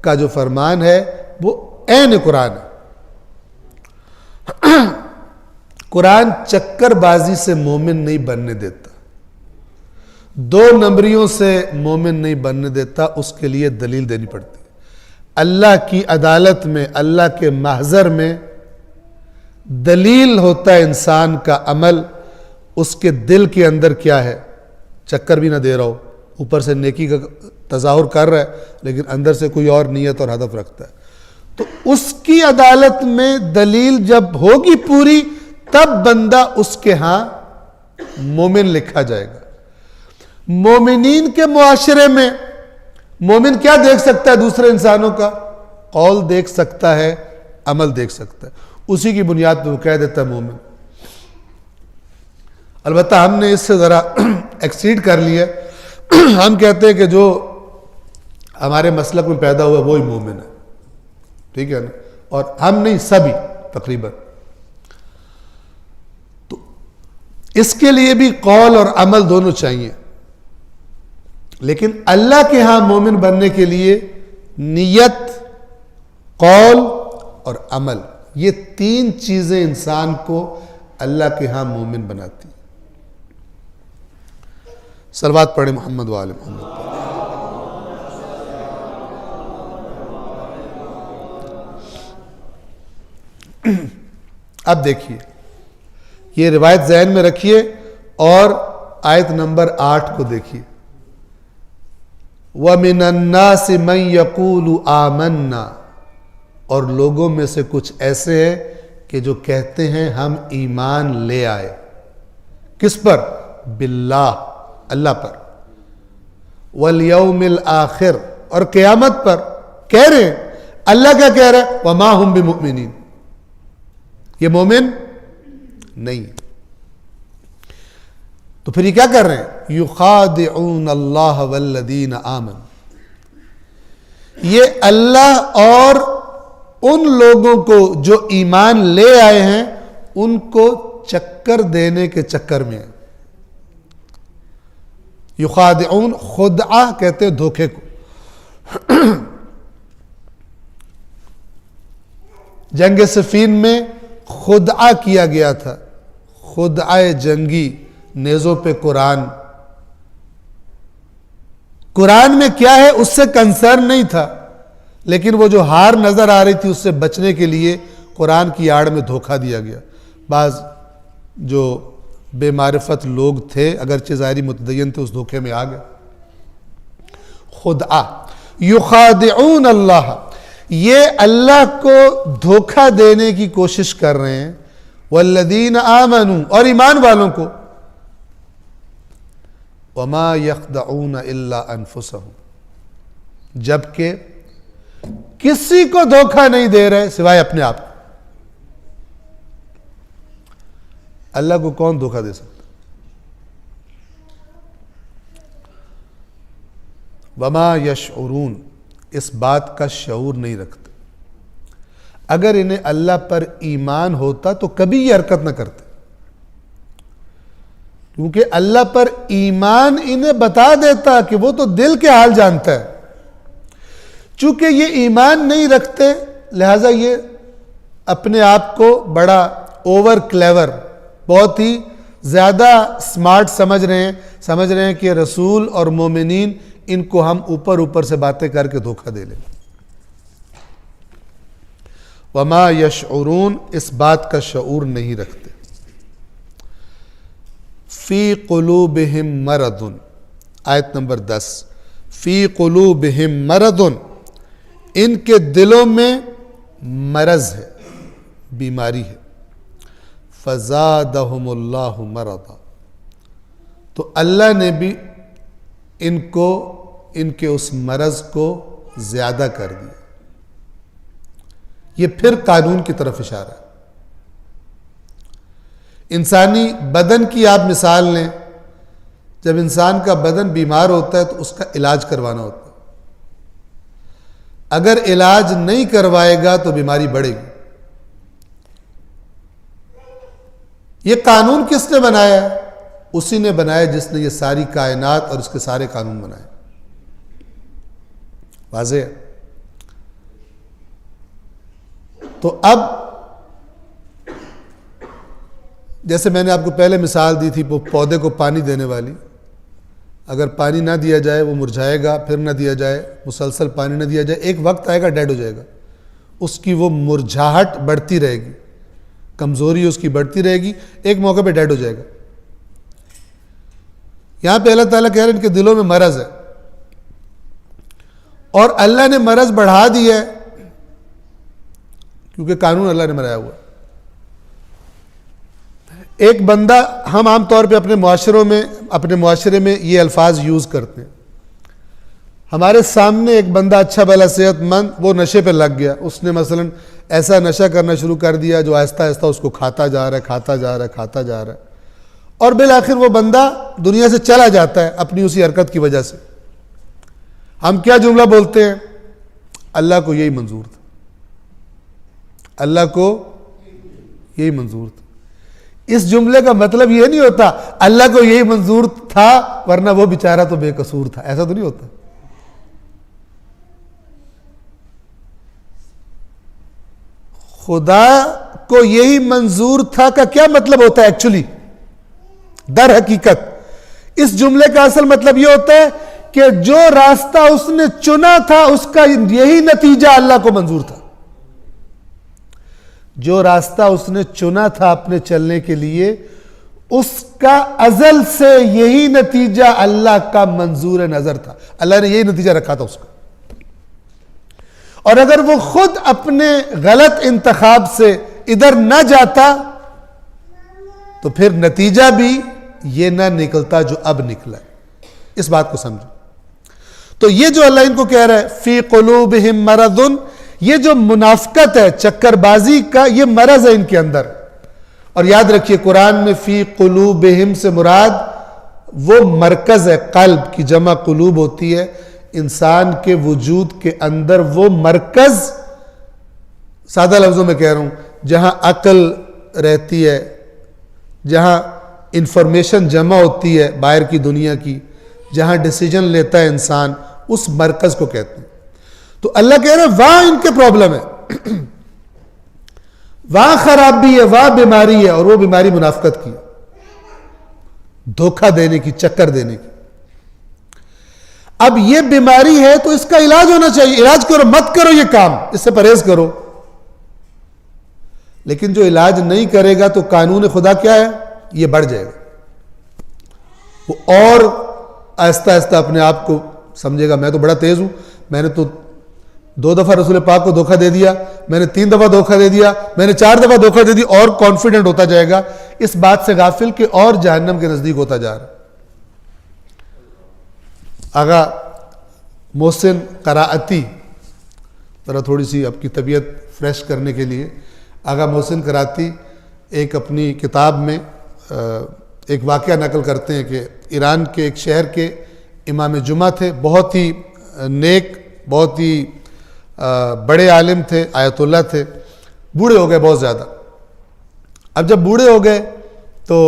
کا جو فرمان ہے وہ عین قرآن ہے۔ قرآن چکر بازی سے مومن نہیں بننے دیتا، دو نمبریوں سے مومن نہیں بننے دیتا، اس کے لیے دلیل دینی پڑتی ہے۔ اللہ کی عدالت میں، اللہ کے محضر میں دلیل ہوتا ہے انسان کا عمل، اس کے دل کے اندر کیا ہے، چکر بھی نہ دے رہا ہو، اوپر سے نیکی کا تظاہر کر رہا ہے لیکن اندر سے کوئی اور نیت اور ہدف رکھتا ہے، تو اس کی عدالت میں دلیل جب ہوگی پوری، تب بندہ اس کے ہاں مومن لکھا جائے گا۔ مومنین کے معاشرے میں مومن کیا دیکھ سکتا ہے دوسرے انسانوں کا؟ قول دیکھ سکتا ہے، عمل دیکھ سکتا ہے، اسی کی بنیاد پہ وہ کہہ دیتا ہے مومن۔ البتہ ہم نے اس سے ذرا ایکسیڈ کر لیا، ہم کہتے ہیں کہ جو ہمارے مسلک میں پیدا ہوا وہی مومن ہے، ٹھیک ہے نا، اور ہم نہیں، سبھی تقریباً۔ اس کے لیے بھی قول اور عمل دونوں چاہیے. لیکن اللہ کے ہاں مومن بننے کے لیے نیت، قول اور عمل، یہ 3 چیزیں انسان کو اللہ کے ہاں مومن بناتی. صلوات پڑھیں محمد و آل محمد. اب دیکھیے، یہ روایت ذہن میں رکھیے اور آیت نمبر 8 کو دیکھیے. وَمِنَ النَّاسِ مَن يَقُولُ آمَنَّا، اور لوگوں میں سے کچھ ایسے ہیں کہ جو کہتے ہیں ہم ایمان لے آئے. کس پر؟ باللہ، اللہ پر. وَالْيَوْمِ الْآخِرِ، اور قیامت پر. کہہ رہے ہیں. اللہ کیا کہہ رہا ہے؟ وَمَا هُمْ بِمُؤْمِنِينَ، یہ مومن نہیں. تو پھر یہ کیا کر رہے ہیں؟ یخادعون اللہ والذین آمنوا، یہ اللہ اور ان لوگوں کو جو ایمان لے آئے ہیں ان کو چکر دینے کے چکر میں. یخادعون، خدعہ کہتے ہیں دھوکے کو. جنگ صفین میں خدعہ کیا گیا تھا، خدعہ جنگی، نیزوں پہ قرآن میں کیا ہے اس سے کنسرن نہیں تھا، لیکن وہ جو ہار نظر آ رہی تھی اس سے بچنے کے لیے قرآن کی آڑ میں دھوکہ دیا گیا. بعض جو بے معرفت لوگ تھے، اگرچہ ظاہری متدین تھے، اس دھوکے میں آ گئے. خدعہ، یخادعون اللہ، یہ اللہ کو دھوکہ دینے کی کوشش کر رہے ہیں. والذین آمنوا، اور ایمان والوں کو. وما یخدعون الا انفسهم، جبکہ کسی کو دھوکہ نہیں دے رہے سوائے اپنے آپ. اللہ کو کون دھوکہ دے سکتا؟ وما یشعرون، اس بات کا شعور نہیں رکھتے. اگر انہیں اللہ پر ایمان ہوتا تو کبھی یہ حرکت نہ کرتے، کیونکہ اللہ پر ایمان انہیں بتا دیتا کہ وہ تو دل کے حال جانتا ہے. چونکہ یہ ایمان نہیں رکھتے لہذا یہ اپنے آپ کو بڑا اوور کلیور، بہت ہی زیادہ سمارٹ سمجھ رہے ہیں کہ رسول اور مومنین ان کو ہم اوپر سے باتیں کر کے دھوکہ دے لیں. وما یشعرون، اس بات کا شعور نہیں رکھتے. فی قلوبہم مرض، آیت نمبر 10. فی قلوبہم مرض، ان کے دلوں میں مرض ہے، بیماری ہے. فزادہم اللہ مرضا، تو اللہ نے بھی ان کے اس مرض کو زیادہ کر دیا. یہ پھر قانون کی طرف اشارہ ہے. انسانی بدن کی آپ مثال لیں، جب انسان کا بدن بیمار ہوتا ہے تو اس کا علاج کروانا ہوتا ہے. اگر علاج نہیں کروائے گا تو بیماری بڑھے گی. یہ قانون کس نے بنایا؟ اسی نے بنایا جس نے یہ ساری کائنات اور اس کے سارے قانون بنائے. واضح ہے؟ تو اب جیسے میں نے آپ کو پہلے مثال دی تھی پودے کو پانی دینے والی، اگر پانی نہ دیا جائے وہ مرجھائے گا، پھر نہ دیا جائے، مسلسل پانی نہ دیا جائے، ایک وقت آئے گا ڈیڈ ہو جائے گا. اس کی وہ مرجھاہٹ بڑھتی رہے گی، کمزوری اس کی بڑھتی رہے گی، ایک موقع پہ ڈیڈ ہو جائے گا. یہاں پہ اللہ تعالیٰ کہہ رہے ہیں ان کے دلوں میں مرض ہے، اور اللہ نے مرض بڑھا دیا ہے کیونکہ قانون اللہ نے بنایا ہوا. ایک بندہ، ہم عام طور پہ اپنے معاشرے میں یہ الفاظ یوز کرتے ہیں. ہمارے سامنے ایک بندہ اچھا بھلا صحت مند، وہ نشے پہ لگ گیا، اس نے مثلا ایسا نشہ کرنا شروع کر دیا جو آہستہ آہستہ اس کو کھاتا جا رہا ہے، اور بالآخر وہ بندہ دنیا سے چلا جاتا ہے اپنی اسی حرکت کی وجہ سے. ہم کیا جملہ بولتے ہیں؟ اللہ کو یہی منظور تھا، اللہ کو یہی منظور تھا. اس جملے کا مطلب یہ نہیں ہوتا اللہ کو یہی منظور تھا ورنہ وہ بیچارہ تو بے قصور تھا، ایسا تو نہیں ہوتا۔ خدا کو یہی منظور تھا کا کیا مطلب ہوتا ہے ایکچولی؟ در حقیقت اس جملے کا اصل مطلب یہ ہوتا ہے کہ جو راستہ اس نے چنا تھا اس کا یہی نتیجہ اللہ کو منظور تھا۔ جو راستہ اس نے چنا تھا اپنے چلنے کے لیے اس کا ازل سے یہی نتیجہ اللہ کا منظور نظر تھا، اللہ نے یہی نتیجہ رکھا تھا اس کا۔ اور اگر وہ خود اپنے غلط انتخاب سے ادھر نہ جاتا تو پھر نتیجہ بھی یہ نہ نکلتا جو اب نکلا ہے۔ اس بات کو سمجھو۔ تو یہ جو اللہ ان کو کہہ رہا ہے فی قلوبہم مرض، یہ جو منافقت ہے، چکر بازی کا یہ مرض ہے ان کے اندر۔ اور یاد رکھیے قرآن میں فی قلوبہم سے مراد وہ مرکز ہے، قلب کی جمع قلوب ہوتی ہے، انسان کے وجود کے اندر وہ مرکز، سادہ لفظوں میں کہہ رہا ہوں، جہاں عقل رہتی ہے، جہاں انفارمیشن جمع ہوتی ہے باہر کی دنیا کی، جہاں ڈیسیجن لیتا ہے انسان، اس مرکز کو کہتے ہیں۔ تو اللہ کہہ رہا ہے وہاں ان کے پرابلم ہے، وہاں خرابی ہے، وہاں بیماری ہے، اور وہ بیماری منافقت کی، دھوکہ دینے کی، چکر دینے کی۔ اب یہ بیماری ہے تو اس کا علاج ہونا چاہیے، علاج کرو، مت کرو یہ کام، اس سے پرہیز کرو۔ لیکن جو علاج نہیں کرے گا تو قانون خدا کیا ہے؟ یہ بڑھ جائے گا، وہ اور آہستہ آہستہ اپنے آپ کو سمجھے گا میں تو بڑا تیز ہوں، میں نے تو 2 دفعہ رسول پاک کو دھوکہ دے دیا، میں نے 3 دفعہ دھوکہ دے دیا، میں نے 4 دفعہ دھوکہ دے دی، اور کانفیڈنٹ ہوتا جائے گا، اس بات سے غافل کہ اور جہنم کے نزدیک ہوتا جا رہا ہے۔ آغا محسن قرائتی، ذرا تھوڑی سی آپ کی طبیعت فریش کرنے کے لیے، آغا محسن قرائتی ایک اپنی کتاب میں ایک واقعہ نقل کرتے ہیں کہ ایران کے ایک شہر کے امام جمعہ تھے، بہت ہی نیک، بہت ہی بڑے عالم تھے، آیت اللہ تھے، بوڑھے ہو گئے بہت زیادہ۔ اب جب بوڑھے ہو گئے تو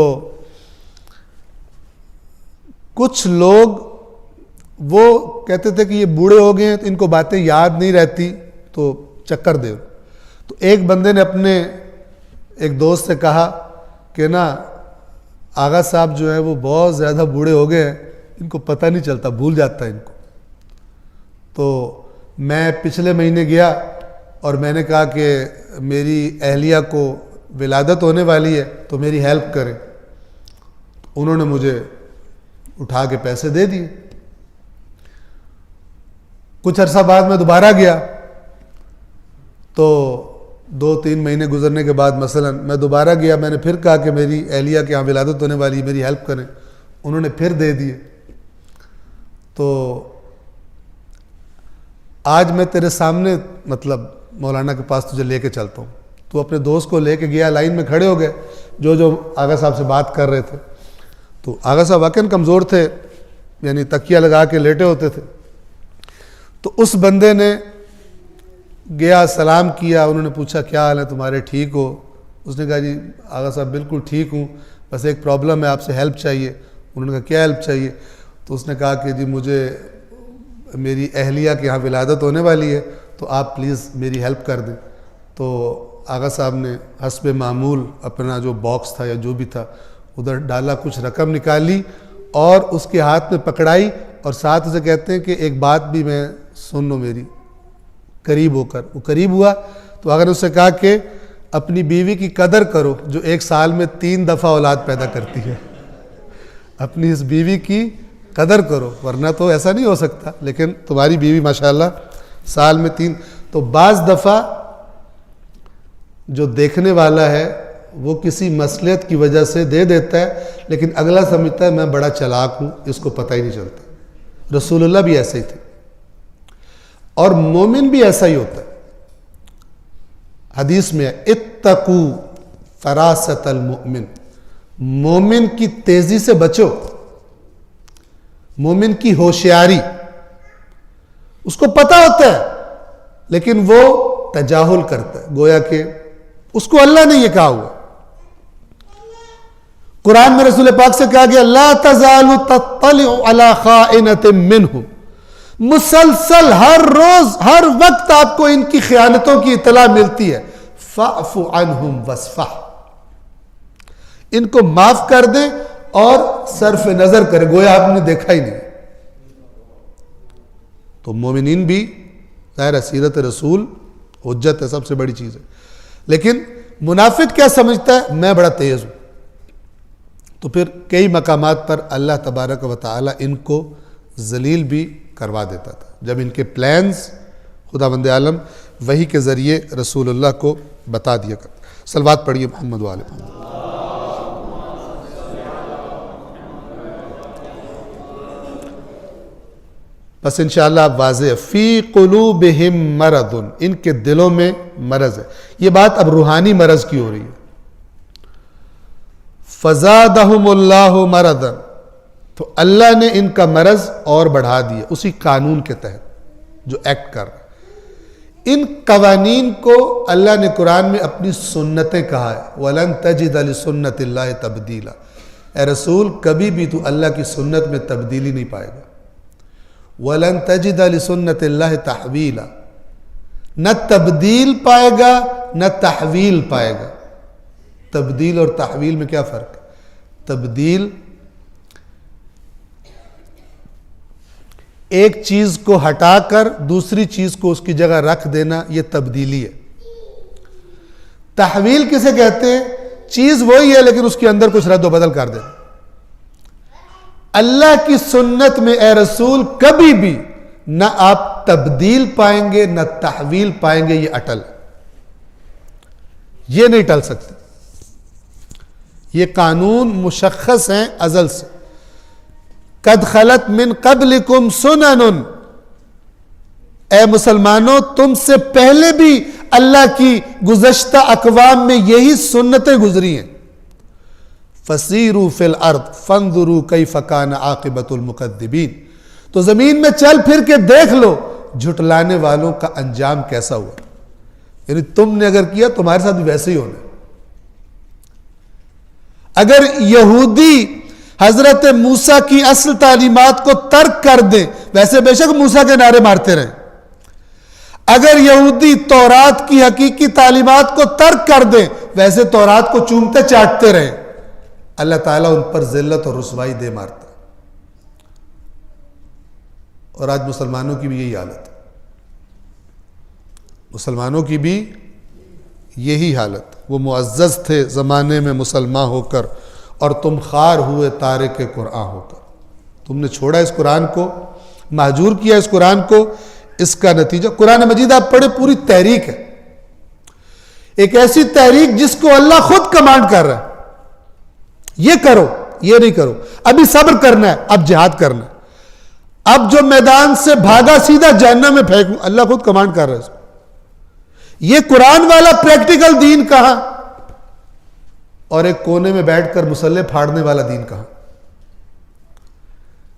کچھ لوگ وہ کہتے تھے کہ یہ بوڑھے ہو گئے ہیں تو ان کو باتیں یاد نہیں رہتی تو چکر دے۔ تو ایک بندے نے اپنے ایک دوست سے کہا کہ نا آغا صاحب جو ہے وہ بہت زیادہ بوڑھے ہو گئے ہیں، ان کو پتہ نہیں چلتا، بھول جاتا ہے ان کو۔ تو میں پچھلے مہینے گیا اور میں نے کہا کہ میری اہلیہ کو ولادت ہونے والی ہے تو میری ہیلپ کریں۔ انہوں نے مجھے اٹھا کے پیسے دے دیے۔ کچھ عرصہ بعد میں دوبارہ گیا تو 2-3 مہینے گزرنے کے بعد مثلا میں دوبارہ گیا، میں نے پھر کہا کہ میری اہلیہ کے یہاں ولادت ہونے والی، میری ہیلپ کریں۔ انہوں نے پھر دے دیے۔ تو آج میں تیرے سامنے مطلب مولانا کے پاس تجھے لے کے چلتا ہوں۔ تو اپنے دوست کو لے کے گیا، لائن میں کھڑے ہو گئے جو آغا صاحب سے بات کر رہے تھے۔ تو آغا صاحب واقعاً کمزور تھے، یعنی تکیہ لگا کے لیٹے ہوتے تھے۔ تو اس بندے نے گیا، سلام کیا، انہوں نے پوچھا کیا حال ہے تمہارے، ٹھیک ہو؟ اس نے کہا جی آغا صاحب بالکل ٹھیک ہوں، بس ایک پرابلم ہے، آپ سے ہیلپ چاہیے۔ انہوں نے کہا کیا ہیلپ چاہیے؟ تو اس نے کہا کہ جی مجھے میری اہلیہ کے یہاں ولادت ہونے والی ہے تو آپ پلیز میری ہیلپ کر دیں۔ تو آغا صاحب نے حسب معمول اپنا جو باکس تھا یا جو بھی تھا ادھر ڈالا، کچھ رقم نکالی اور اس کے ہاتھ میں پکڑائی، اور ساتھ اسے کہتے ہیں کہ ایک بات بھی میں سن لو میری، قریب ہو کر۔ وہ قریب ہوا تو اگر اس سے کہا کہ اپنی بیوی کی قدر کرو جو 1 سال میں 3 دفعہ اولاد پیدا کرتی ہے، اپنی اس بیوی کی قدر کرو ورنہ تو ایسا نہیں ہو سکتا، لیکن تمہاری بیوی ماشاءاللہ سال میں 3۔ تو بعض دفعہ جو دیکھنے والا ہے وہ کسی مصلحت کی وجہ سے دے دیتا ہے، لیکن اگلا سمجھتا ہے میں بڑا چلاک ہوں، اس کو پتہ ہی نہیں چلتا۔ رسول اللہ بھی ایسے ہی تھے اور مومن بھی ایسا ہی ہوتا ہے۔ حدیث میں اتقو فراست المؤمن، مومن کی تیزی سے بچو، مومن کی ہوشیاری، اس کو پتہ ہوتا ہے لیکن وہ تجاہل کرتا ہے، گویا کہ اس کو اللہ نے یہ کہا ہوا۔ قرآن میں رسول پاک سے کہا گیا لا تزال تطلع علی خائنۃ منہم، مسلسل ہر روز ہر وقت آپ کو ان کی خیانتوں کی اطلاع ملتی ہے، فاعف عنہم واصفح، ان کو معاف کر دیں اور صرف نظر کریں گویا آپ نے دیکھا ہی نہیں۔ تو مومنین بھی ظاہر سیرت رسول حجت ہے، سب سے بڑی چیز ہے، لیکن منافق کیا سمجھتا ہے میں بڑا تیز ہوں، تو پھر کئی مقامات پر اللہ تبارک و تعالی ان کو ذلیل بھی کروا دیتا تھا جب ان کے پلانز خداوند عالم وحی کے ذریعے رسول اللہ کو بتا دیا کرتا۔ صلوات پڑھیے محمد و آل محمد۔ بس انشاءاللہ اب واضح ہے، فی قلوبہم مرض، ان کے دلوں میں مرض ہے، یہ بات اب روحانی مرض کی ہو رہی ہے۔ فزادہم اللہ مرضا، تو اللہ نے ان کا مرض اور بڑھا دیا اسی قانون کے تحت جو ایکٹ کر رہا ہے۔ ان قوانین کو اللہ نے قرآن میں اپنی سنتیں کہا ہے، وَلَن تَجِدَ لِسُنَّتِ اللَّهِ تَبْدِيلًا، اے رسول کبھی بھی تو اللہ کی سنت میں تبدیلی نہیں پائے گا۔ وَلَن تَجِدَ لِسُنَّتِ اللَّهِ تَحْوِيلًا، نہ تبدیل پائے گا نہ تحویل پائے گا۔ تبدیل اور تحویل میں کیا فرق ہے؟ تبدیل ایک چیز کو ہٹا کر دوسری چیز کو اس کی جگہ رکھ دینا، یہ تبدیلی ہے۔ تحویل کسے کہتے ہیں؟ چیز وہی ہے لیکن اس کے اندر کچھ رد و بدل کر دینا۔ اللہ کی سنت میں اے رسول کبھی بھی نہ آپ تبدیل پائیں گے نہ تحویل پائیں گے، یہ اٹل ہے، یہ نہیں ٹل سکتے۔ یہ قانون مشخص ہیں ازل سے، قد خلت من قبلکم سنن، اے مسلمانوں تم سے پہلے بھی اللہ کی گزشتہ اقوام میں یہی سنتیں گزری ہیں۔ فسیروا فی الارض فانظروا کیف کان عاقبۃ المکذبین، تو زمین میں چل پھر کے دیکھ لو جھٹلانے والوں کا انجام کیسا ہوا، یعنی تم نے اگر کیا تمہارے ساتھ بھی ویسے ہی ہونا ہے۔ اگر یہودی حضرت موسیٰ کی اصل تعلیمات کو ترک کر دیں، ویسے بے شک موسیٰ کے نعرے مارتے رہیں، اگر یہودی تورات کی حقیقی تعلیمات کو ترک کر دیں ویسے تورات کو چومتے چاٹتے رہیں، اللہ تعالیٰ ان پر ذلت اور رسوائی دے مارتا ہے۔ اور آج مسلمانوں کی بھی یہی حالت ہے، مسلمانوں کی بھی یہی حالت۔ وہ معزز تھے زمانے میں مسلمان ہو کر اور تم خار ہوئے تارک قرآن ہو کر، تم نے چھوڑا اس قرآن کو، مہجور کیا اس قرآن کو، اس کا نتیجہ قرآن مجید آپ پڑھے پوری تحریک ہے، ایک ایسی تحریک جس کو اللہ خود کمانڈ کر رہا ہے، یہ کرو یہ نہیں کرو، ابھی صبر کرنا ہے، اب جہاد کرنا ہے، اب جو میدان سے بھاگا سیدھا جہنم میں پھینکوں، اللہ خود کمانڈ کر رہا ہے اس کو۔ یہ قرآن والا پریکٹیکل دین کہاں، اور ایک کونے میں بیٹھ کر مسلح پھاڑنے والا دین کہاں۔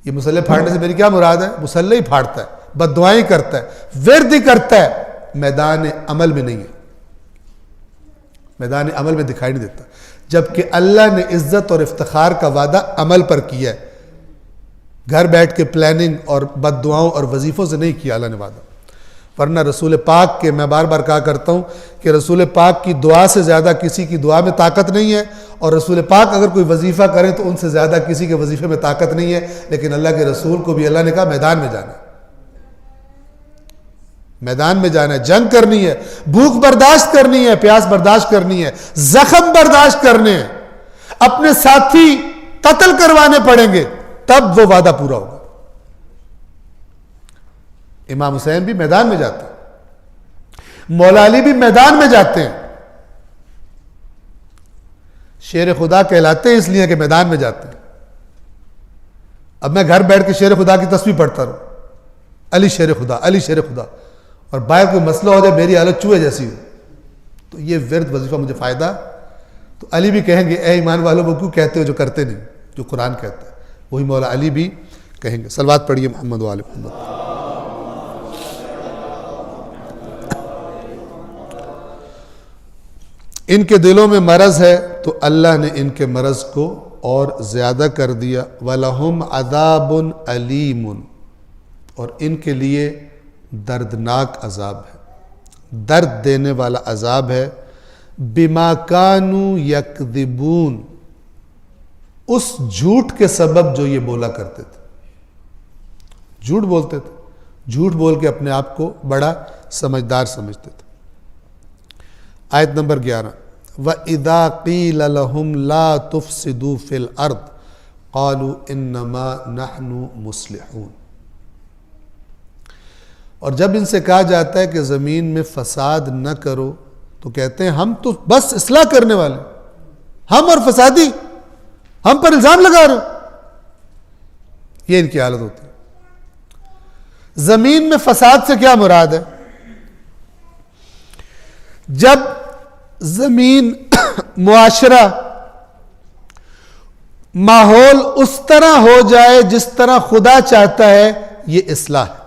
یہ مسلح پھاڑنے سے میری کیا مراد ہے؟ مسلح ہی پھاڑتا ہے، بد دعائیں کرتا ہے، ورد ہی کرتا ہے، میدان عمل میں نہیں ہے، میدان عمل میں دکھائی نہیں دیتا، جبکہ اللہ نے عزت اور افتخار کا وعدہ عمل پر کیا ہے، گھر بیٹھ کے پلاننگ اور بد دعاؤں اور وظیفوں سے نہیں کیا اللہ نے وعدہ۔ ورنہ رسول پاک کے، میں بار بار کہا کرتا ہوں کہ رسول پاک کی دعا سے زیادہ کسی کی دعا میں طاقت نہیں ہے، اور رسول پاک اگر کوئی وظیفہ کریں تو ان سے زیادہ کسی کے وظیفے میں طاقت نہیں ہے، لیکن اللہ کے رسول کو بھی اللہ نے کہا میدان میں جانا ہے، میدان میں جانا ہے، جنگ کرنی ہے، بھوک برداشت کرنی ہے، پیاس برداشت کرنی ہے، زخم برداشت کرنے ہیں، اپنے ساتھی قتل کروانے پڑیں گے، تب وہ وعدہ پورا ہوگا۔ امام حسین بھی میدان میں جاتے ہیں، مولا علی بھی میدان میں جاتے ہیں، شیر خدا کہلاتے ہیں اس لیے کہ میدان میں جاتے ہیں۔ اب میں گھر بیٹھ کے شیر خدا کی تسبیح پڑھتا رہوں، علی شیر خدا علی شیر خدا، اور باہر کوئی مسئلہ ہو جائے میری حالت چوہے جیسی ہو، تو یہ ورد وظیفہ مجھے فائدہ، تو علی بھی کہیں گے اے ایمان والوں وہ کیوں کہتے ہو جو کرتے نہیں، جو قرآن کہتا ہے، وہی مولا علی بھی کہیں گے۔ صلوات پڑھیے محمد و آل محمد۔ ان کے دلوں میں مرض ہے تو اللہ نے ان کے مرض کو اور زیادہ کر دیا، وَلَهُمْ عَذَابٌ عَلِيمٌ، اور ان کے لیے دردناک عذاب ہے، درد دینے والا عذاب ہے، بِمَا كَانُوا يَكْذِبُونَ، اس جھوٹ کے سبب جو یہ بولا کرتے تھے، جھوٹ بولتے تھے، جھوٹ بول کے اپنے آپ کو بڑا سمجھدار سمجھتے تھے۔ آیت نمبر 11، وَإِذَا قِيلَ لَهُمْ لَا تُفْسِدُوا فِي الْأَرْضِ قَالُوا إِنَّمَا نَحْنُ مُصْلِحُونَ، اور جب ان سے کہا جاتا ہے کہ زمین میں فساد نہ کرو تو کہتے ہیں ہم تو بس اصلاح کرنے والے، ہم اور فسادی، ہم پر الزام لگا رہے ہو۔ یہ ان کی حالت ہوتی ہے۔ زمین میں فساد سے کیا مراد ہے؟ جب زمین، معاشرہ، ماحول اس طرح ہو جائے جس طرح خدا چاہتا ہے، یہ اصلاح ہے۔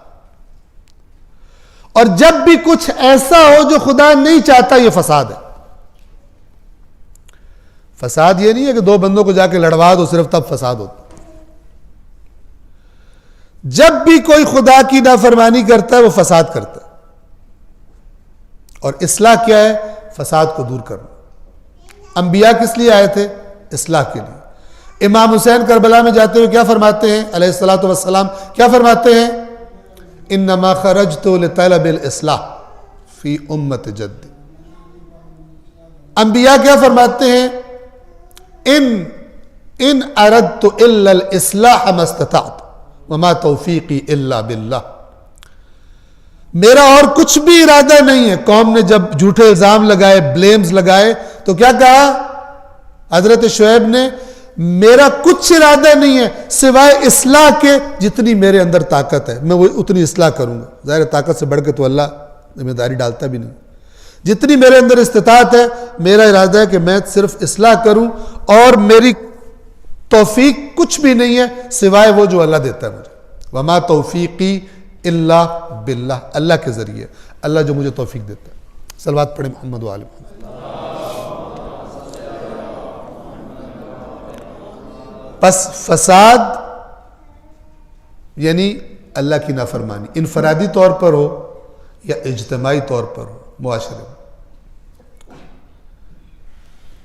اور جب بھی کچھ ایسا ہو جو خدا نہیں چاہتا، یہ فساد ہے۔ فساد یہ نہیں ہے کہ دو بندوں کو جا کے لڑوا دو صرف تب فساد ہوتا۔ جب بھی کوئی خدا کی نافرمانی کرتا ہے وہ فساد کرتا ہے، اور اصلاح کیا ہے؟ فساد کو دور کرنا۔ انبیاء کس لیے آئے تھے؟ اصلاح کے لیے۔ امام حسین کربلا میں جاتے ہوئے کیا فرماتے ہیں علیہ الصلوۃ والسلام؟ کیا فرماتے ہیں؟ انما خرجت لطلب الاصلاح فی امت جدی۔ انبیاء کیا فرماتے ہیں؟ ان اردت الا الاصلاح ما استطعت وما توفیقی الا باللہ۔ میرا اور کچھ بھی ارادہ نہیں ہے۔ قوم نے جب جھوٹے الزام لگائے، بلیمز لگائے، تو کیا کہا حضرت شعیب نے؟ میرا کچھ ارادہ نہیں ہے سوائے اصلاح کے، جتنی میرے اندر طاقت ہے میں وہ اتنی اصلاح کروں گا۔ ظاہر طاقت سے بڑھ کے تو اللہ ذمہ داری ڈالتا بھی نہیں۔ جتنی میرے اندر استطاعت ہے، میرا ارادہ ہے کہ میں صرف اصلاح کروں، اور میری توفیق کچھ بھی نہیں ہے سوائے وہ جو اللہ دیتا ہے مجھے۔ وما توفیقی الا باللہ، اللہ کے ذریعے، اللہ جو مجھے توفیق دیتا ہے۔ صلوات پڑھیں محمد و آل محمد۔ پس فساد یعنی اللہ کی نافرمانی، انفرادی طور پر ہو یا اجتماعی طور پر ہو معاشرے میں۔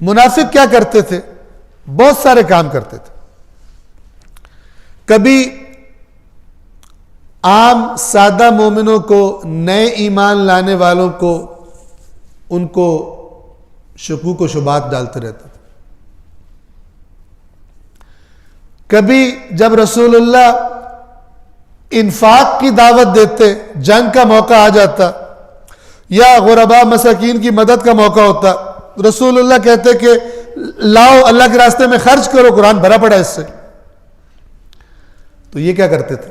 منافق کیا کرتے تھے؟ بہت سارے کام کرتے تھے۔ کبھی عام سادہ مومنوں کو، نئے ایمان لانے والوں کو، ان کو شکوک و شبہات ڈالتے رہتے تھے۔ کبھی جب رسول اللہ انفاق کی دعوت دیتے، جنگ کا موقع آ جاتا یا غرباء مساکین کی مدد کا موقع ہوتا، رسول اللہ کہتے کہ لاؤ اللہ کے راستے میں خرچ کرو، قرآن بھرا پڑا اس سے۔ تو یہ کیا کرتے تھے؟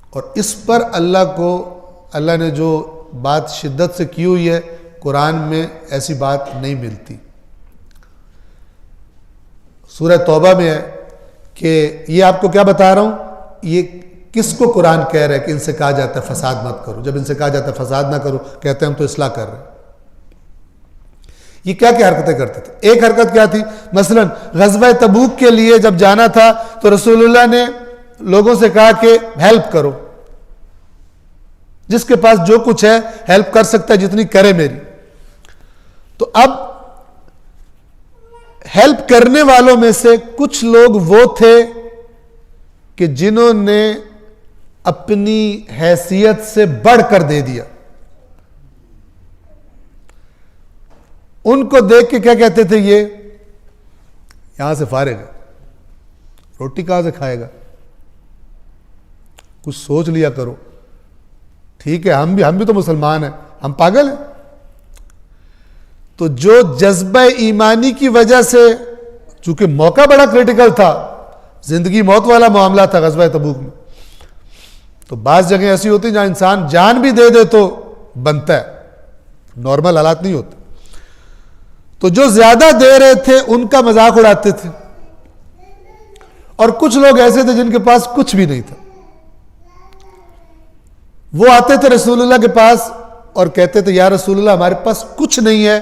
اور اس پر اللہ نے جو بات شدت سے کی ہوئی ہے، قرآن میں ایسی بات نہیں ملتی۔ سورہ توبہ میں ہے کہ یہ آپ کو کیا بتا رہا ہوں، یہ کس کو قرآن کہہ رہا ہے کہ ان سے کہا جاتا ہے فساد مت کرو۔ جب ان سے کہا جاتا ہے فساد نہ کرو، کہتے ہیں ہم تو اصلاح کر رہے ہیں۔ یہ کیا کیا حرکتیں کرتے تھے؟ ایک حرکت کیا تھی؟ مثلا غزوہ تبوک کے لیے جب جانا تھا تو رسول اللہ نے لوگوں سے کہا کہ ہیلپ کرو، جس کے پاس جو کچھ ہے ہیلپ کر سکتا ہے جتنی کرے میری۔ تو اب ہیلپ کرنے والوں میں سے کچھ لوگ وہ تھے کہ جنہوں نے اپنی حیثیت سے بڑھ کر دے دیا۔ ان کو دیکھ کے کیا کہتے تھے؟ یہ یہاں سے فارغ ہے، روٹی کہاں سے کھائے گا؟ کچھ سوچ لیا کرو۔ ٹھیک ہے ہم بھی تو مسلمان ہیں، ہم پاگل ہیں؟ تو جو جذبہ ایمانی کی وجہ سے، چونکہ موقع بڑا کریٹیکل تھا، زندگی موت والا معاملہ تھا غزوہ تبوک میں، تو بعض جگہیں ایسی ہوتی ہیں جہاں انسان جان بھی دے دے تو بنتا ہے، نارمل حالات نہیں ہوتے۔ تو جو زیادہ دے رہے تھے ان کا مذاق اڑاتے تھے، اور کچھ لوگ ایسے تھے جن کے پاس کچھ بھی نہیں تھا، وہ آتے تھے رسول اللہ کے پاس اور کہتے تھے یا رسول اللہ ہمارے پاس کچھ نہیں ہے،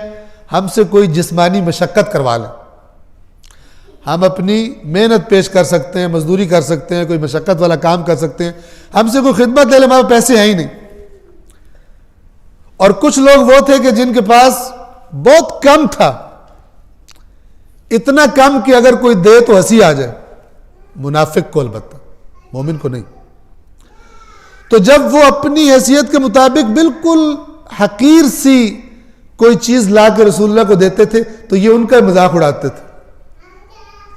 ہم سے کوئی جسمانی مشقت کروا لیں، ہم اپنی محنت پیش کر سکتے ہیں، مزدوری کر سکتے ہیں، کوئی مشقت والا کام کر سکتے ہیں، ہم سے کوئی خدمت لے لے، ہمارے پیسے ہیں ہی نہیں. اور کچھ لوگ وہ تھے کہ جن کے پاس بہت کم تھا، اتنا کم کہ اگر کوئی دے تو ہنسی آ جائے، منافق کو البتہ، مومن کو نہیں. تو جب وہ اپنی حیثیت کے مطابق بالکل حقیر سی کوئی چیز لا کے رسول اللہ کو دیتے تھے تو یہ ان کا مذاق اڑاتے تھے.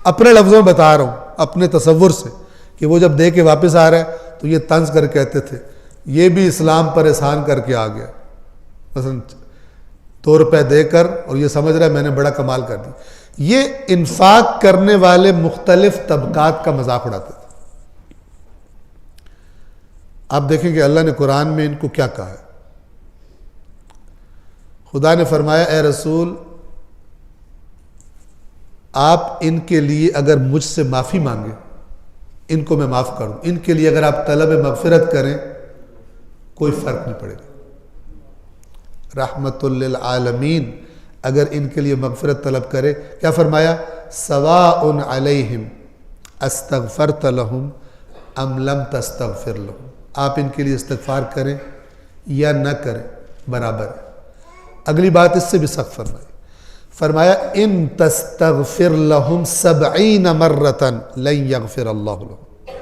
اپنے لفظوں میں بتا رہا ہوں، اپنے تصور سے، کہ وہ جب دے کے واپس آ رہا ہے تو یہ طنز کر کہتے تھے یہ بھی اسلام پر احسان کر کے آ گیا. مثلا 2 روپے دے کر اور یہ سمجھ رہا ہے میں نے بڑا کمال کر دی. یہ انفاق کرنے والے مختلف طبقات کا مذاق اڑاتے تھے. آپ دیکھیں کہ اللہ نے قرآن میں ان کو کیا کہا ہے. خدا نے فرمایا اے رسول آپ ان کے لیے اگر مجھ سے معافی مانگے ان کو میں معاف کروں. ان کے لیے اگر آپ طلب مغفرت کریں کوئی فرق نہیں پڑے گا. رحمت للعالمین اگر ان کے لیے مغفرت طلب کرے، کیا فرمایا؟ سواء علیہم استغفرت لہم ام لم تستغفر لہم. آپ ان کے لیے استغفار کریں یا نہ کریں برابر ہے. اگلی بات اس سے بھی سخت فرمایا ان تستغفر لہم 70 مرۃ لن یغفر اللہ لہم.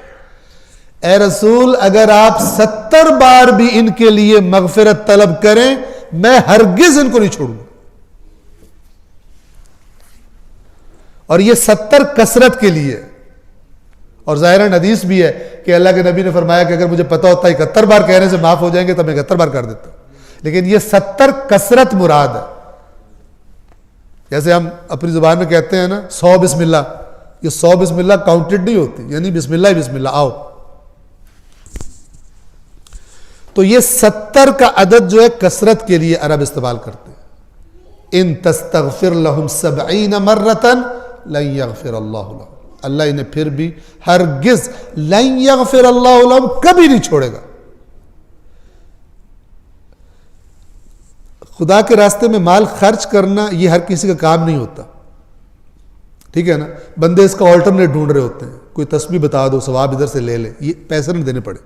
اے رسول اگر آپ 70 بار بھی ان کے لیے مغفرت طلب کریں میں ہرگز ان کو نہیں چھوڑوں گا. اور یہ 70 کثرت کے لیے. اور ظاہراً حدیث بھی ہے کہ اللہ کے نبی نے فرمایا کہ اگر مجھے پتا ہوتا 71 بار کہنے سے معاف ہو جائیں گے تو میں 71 بار کر دیتا. لیکن یہ 70 کثرت مراد ہے. جیسے ہم اپنی زبان میں کہتے ہیں نا 100 بسم اللہ، یہ 100 بسم اللہ کاؤنٹڈ نہیں ہوتی، یعنی بسم اللہ ہی بسم اللہ آؤ. تو یہ 70 کا عدد جو ہے کثرت کے لیے عرب استعمال کرتے ہیں. ان تستغفر لہم 70 مرۃ لن یغفر اللہ لہم. اللہ انہیں پھر بھی ہرگز لن یغفر اللہ لہم کبھی نہیں چھوڑے گا. خدا کے راستے میں مال خرچ کرنا یہ ہر کسی کا کام نہیں ہوتا، ٹھیک ہے نا. بندے اس کا آلٹرنیٹ ڈھونڈ رہے ہوتے ہیں، کوئی تسبیح بتا دو ثواب ادھر سے لے لے، یہ پیسے نہیں دینے پڑے.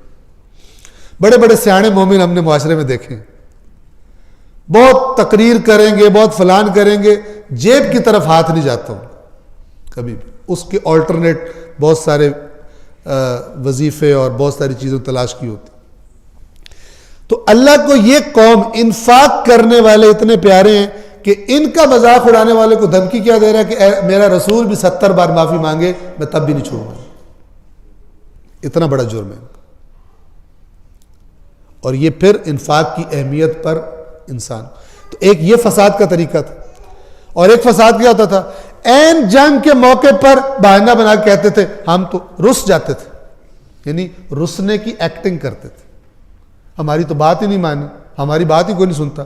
بڑے بڑے سیانے مومن ہم نے معاشرے میں دیکھے، بہت تقریر کریں گے، بہت فلان کریں گے، جیب کی طرف ہاتھ نہیں جاتا ہوں کبھی بھی. اس کے آلٹرنیٹ بہت سارے وظیفے اور بہت ساری چیزیں تلاش کی ہوتی. تو اللہ کو یہ قوم انفاق کرنے والے اتنے پیارے ہیں کہ ان کا مذاق اڑانے والے کو دھمکی کیا دے رہا ہے کہ میرا رسول بھی 70 بار معافی مانگے میں تب بھی نہیں چھوڑوں گا. اتنا بڑا جرم ہے. اور یہ پھر انفاق کی اہمیت پر انسان. تو ایک یہ فساد کا طریقہ تھا. اور ایک فساد کیا ہوتا تھا، این جنگ کے موقع پر بہانہ بنا کے کہتے تھے ہم تو رس جاتے تھے، یعنی رسنے کی ایکٹنگ کرتے تھے. ہماری تو بات ہی نہیں مانی، ہماری بات ہی کوئی نہیں سنتا.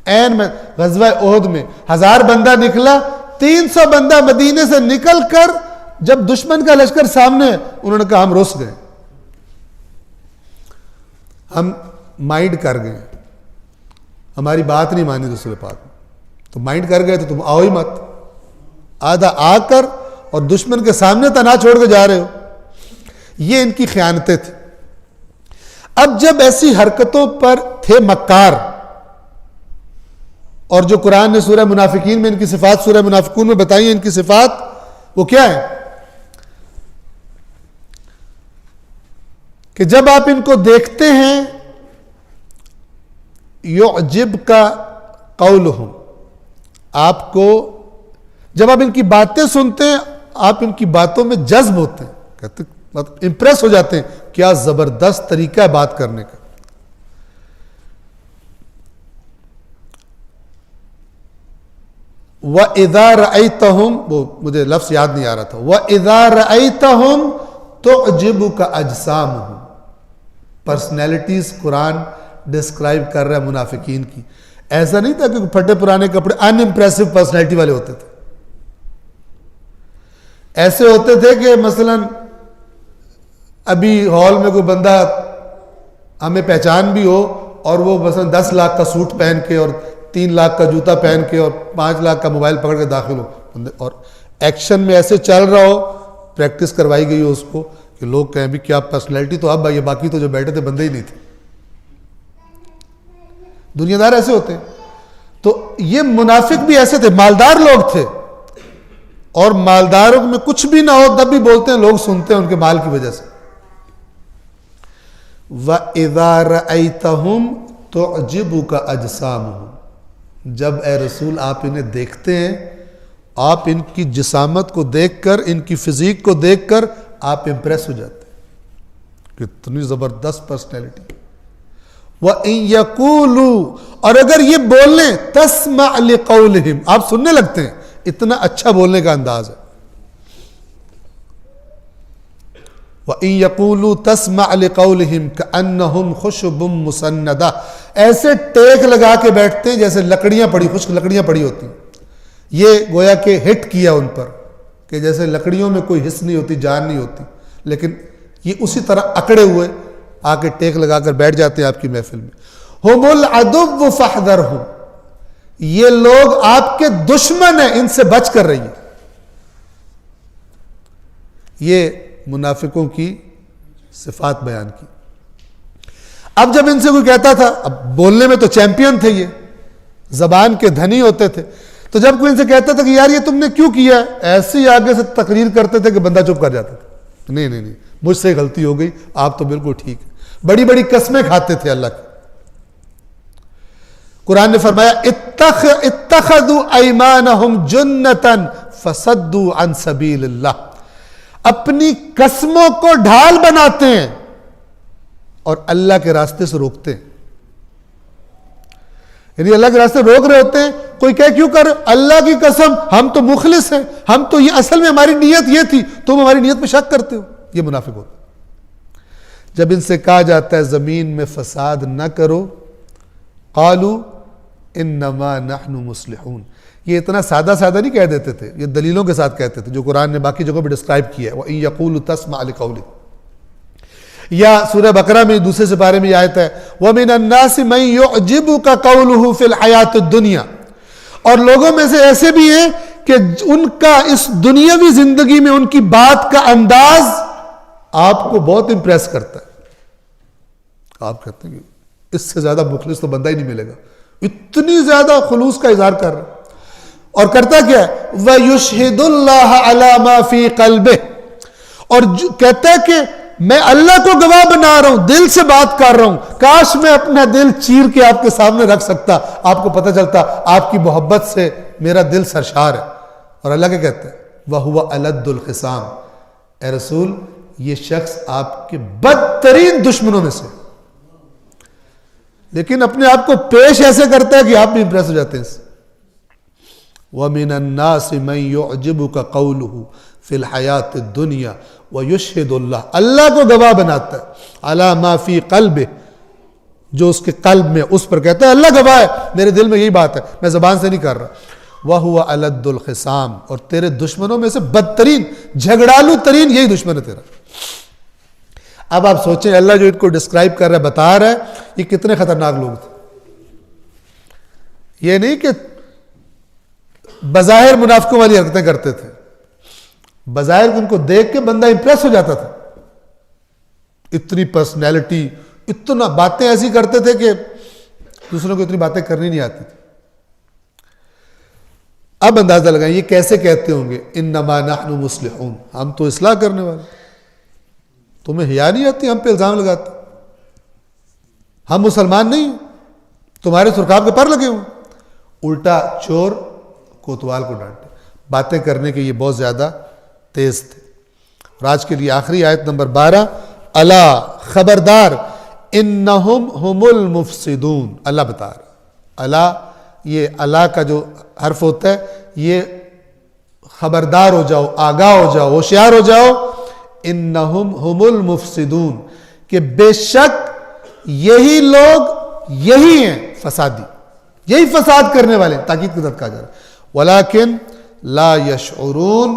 این میں غزوہ احد میں 1000 بندہ نکلا، 300 بندہ مدینے سے نکل کر جب دشمن کا لشکر سامنے ہے انہوں نے کہا ہم رس گئے، ہم مائنڈ کر گئے، ہماری بات نہیں مانی رسول پاک. تو مائنڈ کر گئے تو تم آؤ ہی مت. آدھا آ کر اور دشمن کے سامنے تنہا چھوڑ کے جا رہے ہو. یہ ان کی خیانتیں تھیں. اب جب ایسی حرکتوں پر تھے مکار، اور جو قرآن نے سورہ منافقین میں ان کی صفات، سورہ منافقون میں بتائی ہیں ان کی صفات، وہ کیا ہے کہ جب آپ ان کو دیکھتے ہیں یعجبک قولہم، آپ کو جب آپ ان کی باتیں سنتے ہیں آپ ان کی باتوں میں جذب ہوتے ہیں، کہتے مطلب امپریس ہو جاتے ہیں، کیا زبردست طریقہ ہے بات کرنے کا. وَإِذَا رَأَيْتَهُمْ، وہ مجھے لفظ یاد نہیں آ رہا تھا، وَإِذَا رَأَيْتَهُمْ تُعْجِبُكَ أَجْسَامُهُمْ. پرسنالٹیز قرآن ڈسکرائب کر رہا ہے منافقین کی. ایسا نہیں تھا کہ پھٹے پرانے کپڑے، ان امپریسو پرسنالٹی والے ہوتے تھے. ایسے ہوتے تھے کہ مثلا ابھی ہال میں کوئی بندہ ہمیں پہچان بھی ہو اور وہ مثلا 10 لاکھ کا سوٹ پہن کے اور 3 لاکھ کا جوتا پہن کے اور 5 لاکھ کا موبائل پکڑ کے داخل ہو، اور ایکشن میں ایسے چل رہا ہو، پریکٹس کروائی گئی ہو اس کو کہ لوگ کہیں بھی کیا پرسنالٹی تو اب یہ باقی تو جو بیٹھے تھے بندے ہی نہیں تھے. دنیا دار ایسے ہوتے ہیں. تو یہ منافق بھی ایسے تھے، مالدار لوگ تھے، اور مالداروں میں کچھ بھی نہ ہو تب بھی بولتے ہیں، لوگ سنتے ہیں ان کے مال کی وجہ سے. وَإِذَا رَأَيْتَهُمْ تُعْجِبُكَ أَجْسَامُهُمْ، جب اے رسول آپ انہیں دیکھتے ہیں، آپ ان کی جسامت کو دیکھ کر، ان کی فزیک کو دیکھ کر آپ امپریس ہو جاتے ہیں، کتنی زبردست پرسنالٹی. وَإِن يَقُولُوا، اور اگر یہ بولیں، تَسْمَعْ لِقَوْلِهِمْ، آپ سننے لگتے ہیں، اتنا اچھا بولنے کا انداز ہے. وَإِن يَقُولُوا تَسْمَعْ لِقَوْلِهِمْ كَأَنَّهُمْ خُشُبٌ مُّسَنَّدَةٌ، ایسے ٹیک لگا کے بیٹھتے ہیں جیسے لکڑیاں پڑی، خشک لکڑیاں پڑی ہوتی ہیں. یہ گویا کہ ہٹ کیا ان پر کہ جیسے لکڑیوں میں کوئی حس نہیں ہوتی، جان نہیں ہوتی، لیکن یہ اسی طرح اکڑے ہوئے آ کے ٹیک لگا کر بیٹھ جاتے ہیں آپ کی محفل میں. هُمُ الْعَدُوُّ فَاحْذَرْهُمْ، یہ لوگ آپ کے دشمن ہیں، ان سے بچ کر رہیے. یہ منافقوں کی صفات بیان کی. اب جب ان سے کوئی کہتا تھا، اب بولنے میں تو چیمپئن تھے، یہ زبان کے دھنی ہوتے تھے، تو جب کوئی ان سے کہتا تھا کہ یار یہ تم نے کیوں کیا ہے، ایسے ہی آگے سے تقریر کرتے تھے کہ بندہ چپ کر جاتا تھا، نہیں نہیں نہیں مجھ سے غلطی ہو گئی، آپ تو بالکل ٹھیک ہے. بڑی بڑی قسمیں کھاتے تھے اللہ کی. قرآن نے فرمایا اتخذوا ایمانہم جنۃ فصدوا عن سبیل اللہ، اپنی قسموں کو ڈھال بناتے ہیں اور اللہ کے راستے سے روکتے ہیں. یعنی اللہ کے راستے روک رہے ہوتے ہیں، کوئی کہے کیوں کر، اللہ کی قسم ہم تو مخلص ہیں، ہم تو یہ اصل میں ہماری نیت یہ تھی، تم ہماری نیت پہ شک کرتے ہو. یہ منافق ہوتا ہے. جب ان سے کہا جاتا ہے زمین میں فساد نہ کرو، قالوا انما نحن مصلحون، یہ اتنا سادہ سادہ نہیں کہہ دیتے تھے، یہ دلیلوں کے ساتھ کہتے تھے جو قرآن نے باقی جگہوں پہ ڈسکرائب کیا ہے. وَإِن يَقُولُوا تَسْمَعْ لِقَوْلِهِ، یا سورہ بقرہ میں دوسرے سپارے میں یہ آیت ہے وَمِنَ النَّاسِ مَن يُعْجِبُكَ قَوْلُهُ فِي الْحَيَاةِ الدُّنْيَا، اور لوگوں میں سے ایسے بھی ہیں کہ ان کا اس دنیاوی زندگی میں ان کی بات کا انداز آپ کو بہت امپریس کرتا ہے. آپ کہتے ہیں کہ اس سے زیادہ مخلص تو بندہ ہی نہیں ملے گا، اتنی زیادہ خلوص کا اظہار کر رہا ہے. اور کرتا کیا ہے وَيُشْهِدُ اللَّهَ عَلَى مَا فِي قَلْبِهِ، اور کہتا ہے کہ میں اللہ کو گواہ بنا رہا ہوں، دل سے بات کر رہا ہوں، کاش میں اپنا دل چیر کے آپ کے سامنے رکھ سکتا، آپ کو پتہ چلتا آپ کی محبت سے میرا دل سرشار ہے. اور اللہ کیا کہتا ہے وَهُوَ أَلَدُّ الْخِصَامِ، اے رسول یہ شخص آپ کے بدترین دشمنوں میں سے، لیکن اپنے آپ کو پیش ایسے کرتا ہے کہ آپ بھی امپریس ہو جاتے ہیں. وَمِنَ النَّاسِ مَن يُعْجِبُكَ قَوْلُهُ فِي الْحَيَاةِ الدُّنْيَا وَيُشْهِدُ اللَّهَ، اللہ کو گواہ بناتا ہے عَلَى مَا فِي قَلْبِهِ، جو اس کے قلب میں، اس پر کہتا ہے اللہ گواہ ہے میرے دل میں یہی بات ہے، میں زبان سے نہیں کر رہا. وَهُوَ أَلَدُّ الْخِصَامِ، اور تیرے دشمنوں میں سے بدترین، جھگڑالو ترین یہی دشمن ہے تیرا. اب آپ سوچیں اللہ جو ان کو ڈسکرائب کر رہا ہے، بتا رہا ہے، یہ کتنے خطرناک لوگ تھے. یہ نہیں کہ بظاہر منافقوں والی حرکتیں کرتے تھے، بظاہر ان کو دیکھ کے بندہ امپریس ہو جاتا تھا. اتنی پرسنالٹی، اتنا باتیں ایسی کرتے تھے کہ دوسروں کو اتنی باتیں کرنی نہیں آتی تھی. اب اندازہ لگائیں یہ کیسے کہتے ہوں گے انما نحن مصلحون، ہم تو اصلاح کرنے والے، تمہیں حیا نہیں آتی ہم پہ الزام لگاتے، ہم مسلمان نہیں ہیں، تمہارے سرخاب کے پر لگے ہوں. الٹا چور کوتوال کو ڈانٹے. باتیں کرنے کے یہ بہت زیادہ تیز تھے. اور آج کے لیے آخری آیت نمبر 12، الا خبردار انہم ہم المفسدون، اللہ بتا رہا. الا، یہ الا کا جو حرف ہوتا ہے یہ خبردار ہو جاؤ، آگاہ ہو جاؤ، ہوشیار ہو جاؤ. انہم ہم المفسدون، کہ بے شک یہی لوگ یہی ہیں فسادی، یہی فساد کرنے والے، تاکید کے ساتھ کہا جا رہا ہے. ولیکن لا یشعرون،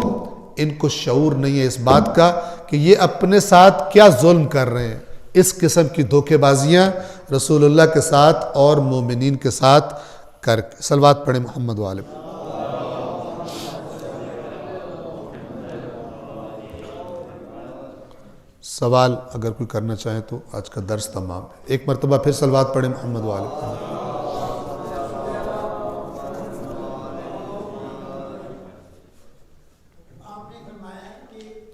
ان کو شعور نہیں ہے اس بات کا کہ یہ اپنے ساتھ کیا ظلم کر رہے ہیں. اس قسم کی دھوکے بازیاں رسول اللہ کے ساتھ اور مومنین کے ساتھ کر کے. صلوات پڑھیں محمد وآلہ. سوال اگر کوئی کرنا چاہیں تو آج کا درس تمام ہے۔ ایک مرتبہ پھر صلوات پڑھیں محمد وآل محمد۔ آپ نے فرمایا کہ